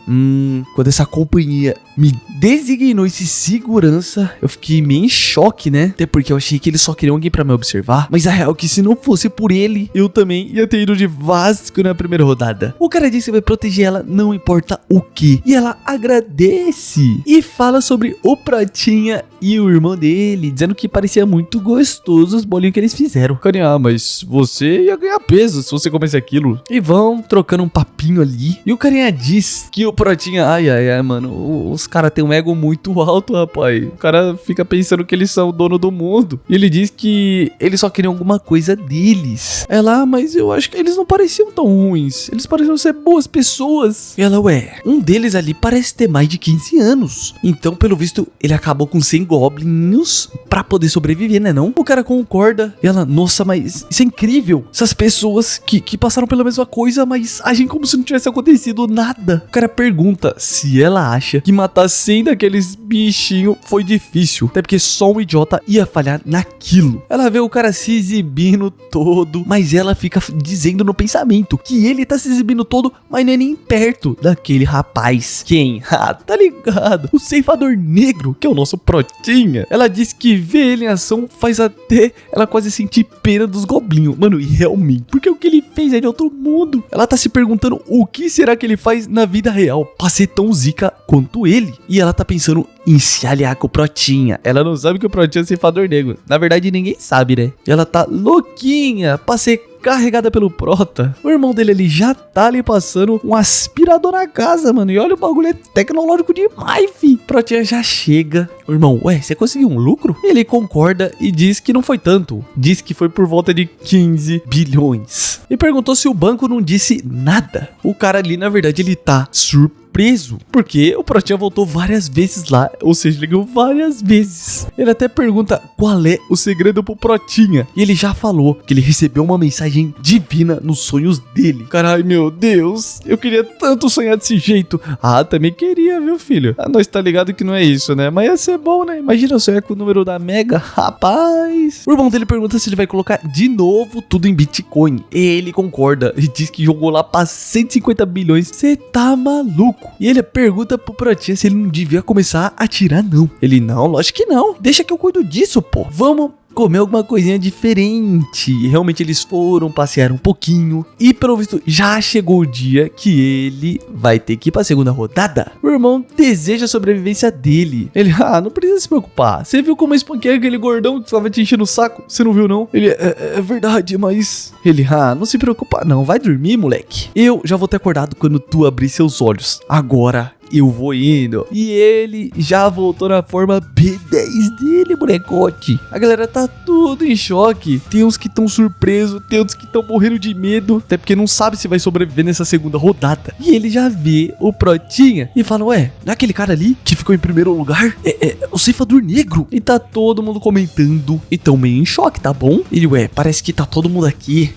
quando essa companhia me designou esse segurança, eu fiquei meio em choque, né? Até porque eu achei que eles só queriam alguém pra me observar. Mas a real é que se não fosse por ele, eu também ia ter ido de Vasco na primeira rodada. O cara disse que vai proteger ela, não importa o que. E ela agradece e fala sobre o Protinha e o irmão dele, dizendo que parecia muito gostoso os bolinhos que eles fizeram. Carinha, mas você ia ganhar peso se você comesse aquilo. E vão trocando um papinho ali. E o carinha diz que o Protinha, ai, mano, os caras têm um ego muito alto, rapaz. O cara fica pensando que eles são o dono do mundo. E ele diz que eles só queriam alguma coisa deles. Ela, mas eu acho que eles não pareciam tão ruins. Eles pareciam ser boas pessoas. E ela, um deles ali parece ter mais de 15 anos. Então, pelo visto, ele acabou com 100 goblins pra poder sobreviver, né não? O cara concorda. E ela, nossa, mas isso é incrível. Essas pessoas que passaram pela mesma coisa, mas agem como se não tivesse acontecido nada. O cara pergunta se ela acha que matar 100 daqueles bichinhos foi difícil. Até porque só um idiota ia falhar naquilo. Ela vê o cara se exibindo todo, mas ela fica dizendo no pensamento que ele tá se exibindo todo, mas não é nem perto daquele rapaz. Quem? Tá ligado? O ceifador negro, que é o nosso Protinha. Ela diz que ver ele em ação faz até ela quase sentir pena dos goblinhos. Mano, e realmente, porque o que ele fez é de outro mundo. Ela tá se perguntando o que será que ele faz na vida real pra ser tão zica quanto ele. E ela tá pensando em se aliar com o Protinha. Ela não sabe que o Protinha é ceifador negro. Na verdade, ninguém sabe, né? E ela tá louquinha pra ser carregada pelo Prota. O irmão dele ali já tá ali passando um aspirador na casa, mano. E olha, o bagulho é tecnológico demais, fi. Protinha já chega. O irmão, você conseguiu um lucro? Ele concorda e diz que não foi tanto. Diz que foi por volta de 15 bilhões. E perguntou se o banco não disse nada. O cara ali, na verdade, ele tá surpreso surpreso, porque o Protinha voltou várias vezes lá, ou seja, ele ganhou várias vezes. Ele até pergunta qual é o segredo pro Protinha, e ele já falou que ele recebeu uma mensagem divina nos sonhos dele. Caralho, meu Deus, eu queria tanto sonhar desse jeito. Ah, também queria, viu, filho? Ah, nós tá ligado que não é isso, né? Mas ia ser bom, né? Imagina eu sonhar com o número da Mega, rapaz. O irmão dele pergunta se ele vai colocar de novo tudo em Bitcoin. Ele concorda e diz que jogou lá pra 150 bilhões. Você tá maluco? E ele pergunta pro Protinha se ele não devia começar a atirar, não. Ele, não, lógico que não. Deixa que eu cuido disso, pô. Vamos comer alguma coisinha diferente. E realmente eles foram, passearam um pouquinho. E pelo visto já chegou o dia que ele vai ter que ir pra segunda rodada. O irmão deseja a sobrevivência dele. Ele, não precisa se preocupar. Você viu como eu espanquei aquele gordão que tava te enchendo o saco? Você não viu, não? Ele, é verdade, mas... Ele, não se preocupa não. Vai dormir, moleque. Eu já vou ter acordado quando tu abrir seus olhos. Agora eu vou indo. E ele já voltou na forma B10 dele, molecote. A galera tá tudo em choque. Tem uns que estão surpresos, tem outros que estão morrendo de medo, até porque não sabe se vai sobreviver nessa segunda rodada. E ele já vê o Protinha e fala, ué, não é aquele cara ali que ficou em primeiro lugar? É o ceifador negro. E tá todo mundo comentando e tão meio em choque, tá bom? Ele, ué, parece que tá todo mundo aqui.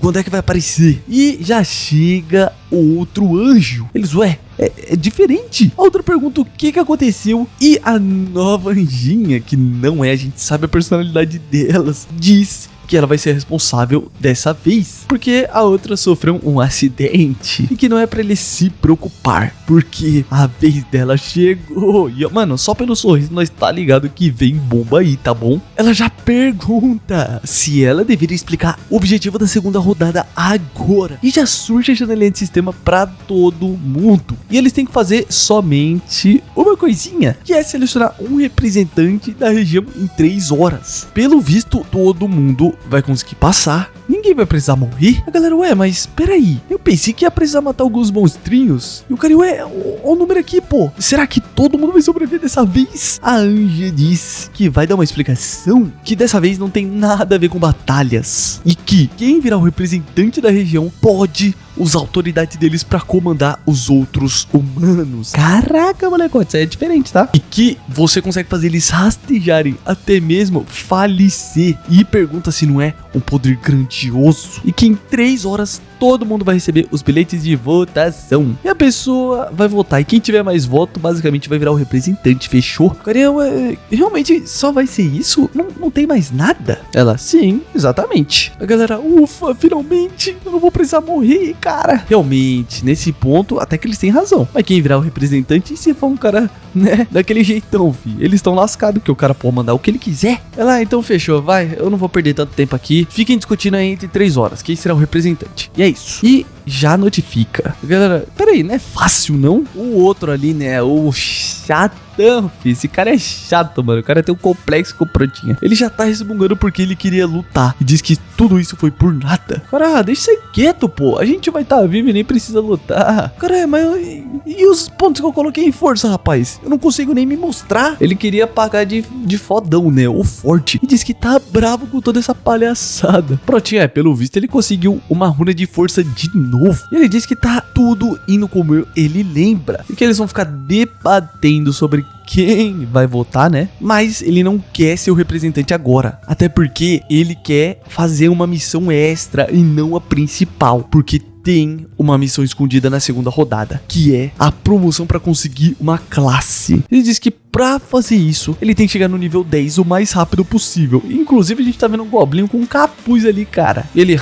Quando é que vai aparecer? E já chega outro anjo. Eles, ué, é diferente. A outra pergunta o que aconteceu. E a nova anjinha, que não é, a gente sabe a personalidade delas, diz que ela vai ser responsável dessa vez, porque a outra sofreu um acidente e que não é pra ele se preocupar, porque a vez dela chegou. E, mano, só pelo sorriso nós tá ligado que vem bomba aí, tá bom? Ela já pergunta se ela deveria explicar o objetivo da segunda rodada agora, e já surge a janelinha de sistema pra todo mundo, e eles têm que fazer somente uma coisinha, que é selecionar um representante da região em 3 horas. Pelo visto, todo mundo vai conseguir passar. Ninguém vai precisar morrer. A galera, ué, mas peraí, eu pensei que ia precisar matar alguns monstrinhos. E o cara, ué, olha o número aqui, pô. Será que todo mundo vai sobreviver dessa vez? A anja diz que vai dar uma explicação, que dessa vez não tem nada a ver com batalhas, e que quem virar o representante da região pode usar a autoridade deles pra comandar os outros humanos. Caraca, molecote, isso aí é diferente, tá? E que você consegue fazer eles rastejarem, até mesmo falecer. E pergunta se não é um poder grandioso. E que em 3 horas todo mundo vai receber os bilhetes de votação. E a pessoa vai votar. E quem tiver mais voto, basicamente vai virar o representante. Fechou? Caramba, realmente só vai ser isso? Não tem mais nada? Ela, sim, exatamente. A galera, ufa, finalmente, eu não vou precisar morrer, cara. Realmente, nesse ponto, até que eles têm razão. Mas quem virar o representante, se for um cara, né, daquele jeitão, fi, eles estão lascados, que o cara pode mandar o que ele quiser. Ela, então fechou, vai, eu não vou perder tanto tempo aqui. Fiquem discutindo aí entre 3 horas, quem será o representante. E é isso. E já notifica. Galera, peraí, não é fácil, não? O outro ali, né, o chatão, filho. Esse cara é chato, mano. O cara tem um complexo com o Protinha. Ele já tá resmungando porque ele queria lutar. E diz que tudo isso foi por nada. Cara, deixa isso quieto, pô. A gente vai estar vivo e nem precisa lutar. Cara, mas e os pontos que eu coloquei em força, rapaz? Eu não consigo nem me mostrar. Ele queria pagar de fodão, né? O forte. E diz que tá bravo com toda essa palhaçada. Protinha, pelo visto, ele conseguiu uma runa de força de novo. E ele diz que tá tudo indo como ele lembra. E que eles vão ficar debatendo sobre quem vai votar, né? Mas ele não quer ser o representante agora. Até porque ele quer fazer uma missão extra e não a principal. Porque tem uma missão escondida na segunda rodada, que é a promoção para conseguir uma classe. Ele diz que pra fazer isso, ele tem que chegar no nível 10 o mais rápido possível. Inclusive, a gente tá vendo um goblin com um capuz ali, cara. Ele,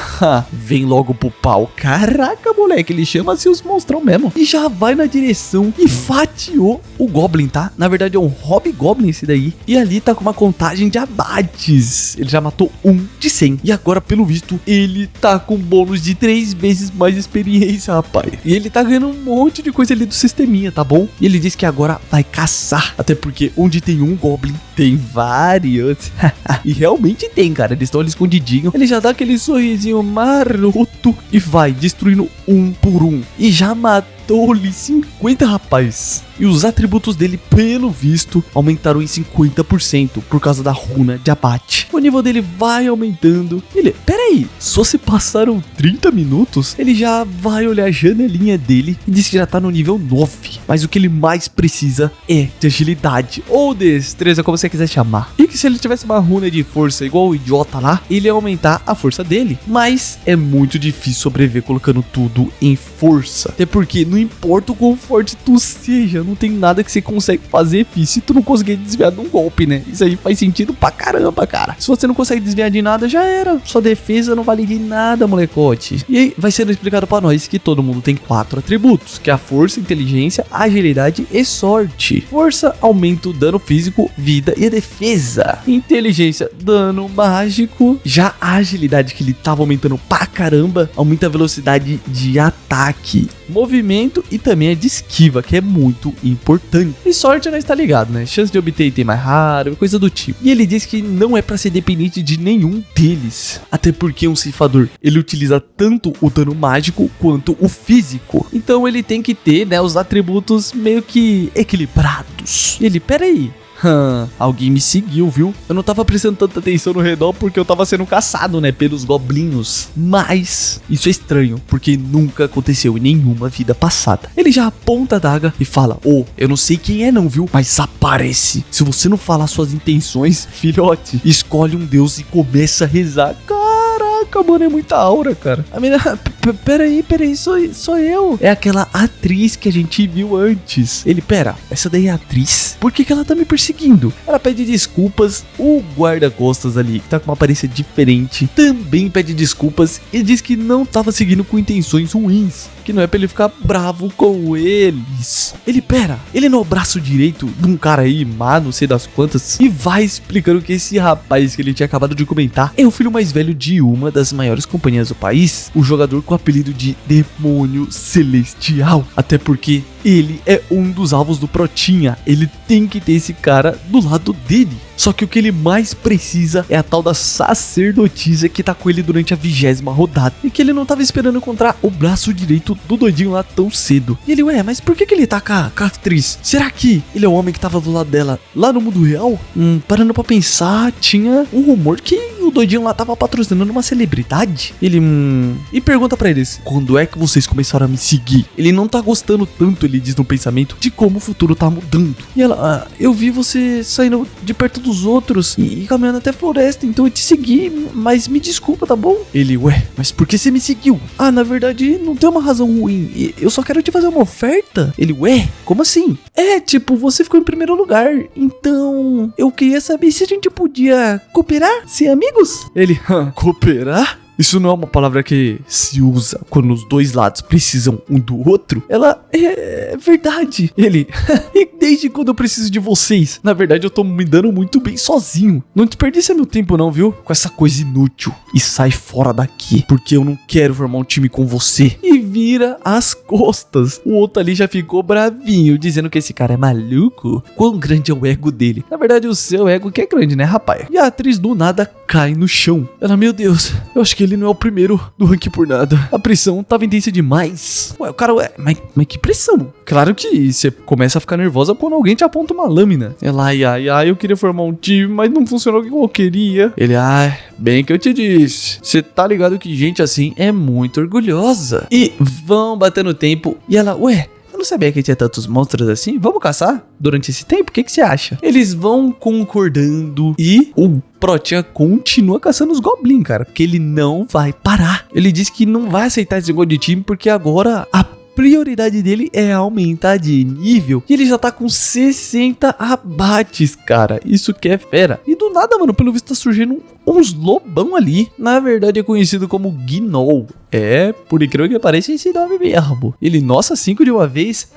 vem logo pro pau. Caraca, moleque, ele chama assim os monstrão mesmo. E já vai na direção e fatiou o goblin, tá? Na verdade, é um hobgoblin esse daí. E ali tá com uma contagem de abates. Ele já matou 1 de 100. E agora, pelo visto, ele tá com bônus de 3 vezes mais experiência, rapaz. E ele tá ganhando um monte de coisa ali do sisteminha, tá bom? E ele diz que agora vai caçar. Até porque onde tem um goblin, tem vários. E realmente tem, cara. Eles estão ali escondidinho. Ele já dá aquele sorrisinho maroto e vai destruindo um por um. E já matou aumentou-lhe 50, rapaz. E os atributos dele, pelo visto, aumentaram em 50% por causa da runa de abate. O nível dele vai aumentando. Ele, peraí, só se passaram 30 minutos? Ele já vai olhar a janelinha dele e diz que já tá no nível 9. Mas o que ele mais precisa é de agilidade, ou destreza, como você quiser chamar. E que se ele tivesse uma runa de força igual o idiota lá, ele ia aumentar a força dele. Mas é muito difícil sobreviver colocando tudo em força. Até porque não importa o quão forte tu seja, não tem nada que você consegue fazer, fi, se tu não conseguir desviar de um golpe, né? Isso aí faz sentido pra caramba, cara. Se você não consegue desviar de nada, já era. Sua defesa não vale de nada, molecote. E aí vai sendo explicado pra nós que todo mundo tem 4 atributos, que é a força, inteligência, agilidade e sorte. Força aumenta o dano físico, vida e a defesa. Inteligência, dano mágico. Já a agilidade, que ele tava aumentando pra caramba, aumenta a velocidade de ataque, movimento e também a de esquiva, que é muito importante. E sorte nós tá ligado, né? Chance de obter item mais raro, coisa do tipo. E ele diz que não é pra ser dependente de nenhum deles. Até porque um ceifador, ele utiliza tanto o dano mágico quanto o físico. Então ele tem que ter, né, os atributos meio que equilibrados. E ele, peraí, alguém me seguiu, viu? Eu não tava prestando tanta atenção no redor porque eu tava sendo caçado, né, pelos goblinhos. Mas isso é estranho, porque nunca aconteceu em nenhuma vida passada. Ele já aponta a adaga e fala: eu não sei quem é não, viu? Mas aparece. Se você não falar suas intenções, filhote, escolhe um deus e começa a rezar. Caraca, mano, é muita aura, cara. A menina, peraí, sou eu. É aquela atriz que a gente viu antes. Ele, pera, essa daí é a atriz? Por que ela tá me perseguindo? Ela pede desculpas. O guarda-costas ali, que tá com uma aparência diferente, também pede desculpas e diz que não tava seguindo com intenções ruins, que não é pra ele ficar bravo com eles. Ele, pera, ele não é o braço direito de um cara aí, má, não sei das quantas, e vai explicando que esse rapaz que ele tinha acabado de comentar é o filho mais velho de uma das maiores companhias do país, o jogador com o apelido de Demônio Celestial, até porque ele é um dos alvos do Protinha, ele tem que ter esse cara do lado dele. Só que o que ele mais precisa é a tal da sacerdotisa que tá com ele durante a 20ª rodada. E que ele não tava esperando encontrar o braço direito do doidinho lá tão cedo. E ele, ué, mas por que ele tá com a atriz? Será que ele é o homem que tava do lado dela lá no mundo real? Parando pra pensar, tinha um rumor que o doidinho lá tava patrocinando uma celebridade. Ele, E pergunta pra eles: quando é que vocês começaram a me seguir? Ele não tá gostando tanto, ele diz no pensamento, de como o futuro tá mudando. E ela, eu vi você saindo de perto dos outros e caminhando até a floresta, então eu te segui, mas me desculpa, tá bom? Ele, ué, mas por que você me seguiu? Na verdade, não tem uma razão ruim, eu só quero te fazer uma oferta. Ele, ué, como assim? Tipo, você ficou em primeiro lugar, então eu queria saber se a gente podia cooperar, ser amigos? Ele, cooperar? Isso não é uma palavra que se usa quando os dois lados precisam um do outro? Ela, é verdade. Ele, e desde quando eu preciso de vocês? Na verdade, eu tô me dando muito bem sozinho. Não desperdiça meu tempo não, viu? Com essa coisa inútil. E sai fora daqui, porque eu não quero formar um time com você. E vira as costas. O outro ali já ficou bravinho, dizendo que esse cara é maluco. Quão grande é o ego dele? Na verdade, o seu ego que é grande, né, rapaz? E a atriz do nada cai no chão. Ela, meu Deus, eu acho que ele não é o primeiro do ranking por nada. A pressão tava intensa demais. Ué, o cara, mas que pressão? Claro que você começa a ficar nervosa quando alguém te aponta uma lâmina. Ela, eu queria formar um time, mas não funcionou como eu queria. Ele, bem que eu te disse. Você tá ligado que gente assim é muito orgulhosa. E vão batendo tempo. E ela, ué, eu não sabia que tinha tantos monstros assim. Vamos caçar durante esse tempo? O que você acha? Eles vão concordando e o Protinha continua caçando os Goblin, cara, porque ele não vai parar. Ele diz que não vai aceitar esse negócio de time porque agora a prioridade dele é aumentar de nível. E ele já tá com 60 abates, cara. Isso que é fera. E do nada, mano, pelo visto tá surgindo uns lobão ali. Na verdade é conhecido como Gnoll. Por incrível que pareça, esse nome mesmo. Ele, nossa, 5 de uma vez?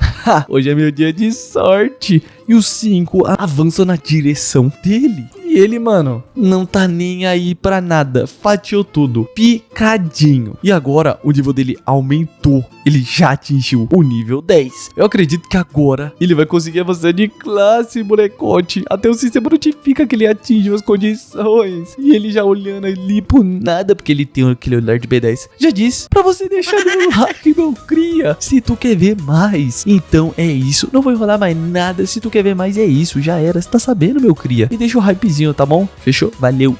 Hoje é meu dia de sorte. E os 5 avançam na direção dele. E E ele, mano, não tá nem aí pra nada. Fatiou tudo. Picadinho. E agora o nível dele aumentou. Ele já atingiu o nível 10. Eu acredito que agora ele vai conseguir avançar de classe, molecote. Até o sistema notifica que ele atinge as condições. E ele já olhando ali por nada, porque ele tem aquele olhar de B10. Já disse pra você deixar no like, meu cria, se tu quer ver mais. Então é isso. Não vou enrolar mais nada. Se tu quer ver mais, é isso. Já era. Você tá sabendo, meu cria. E deixa o hypezinho, tá bom? Fechou? Valeu.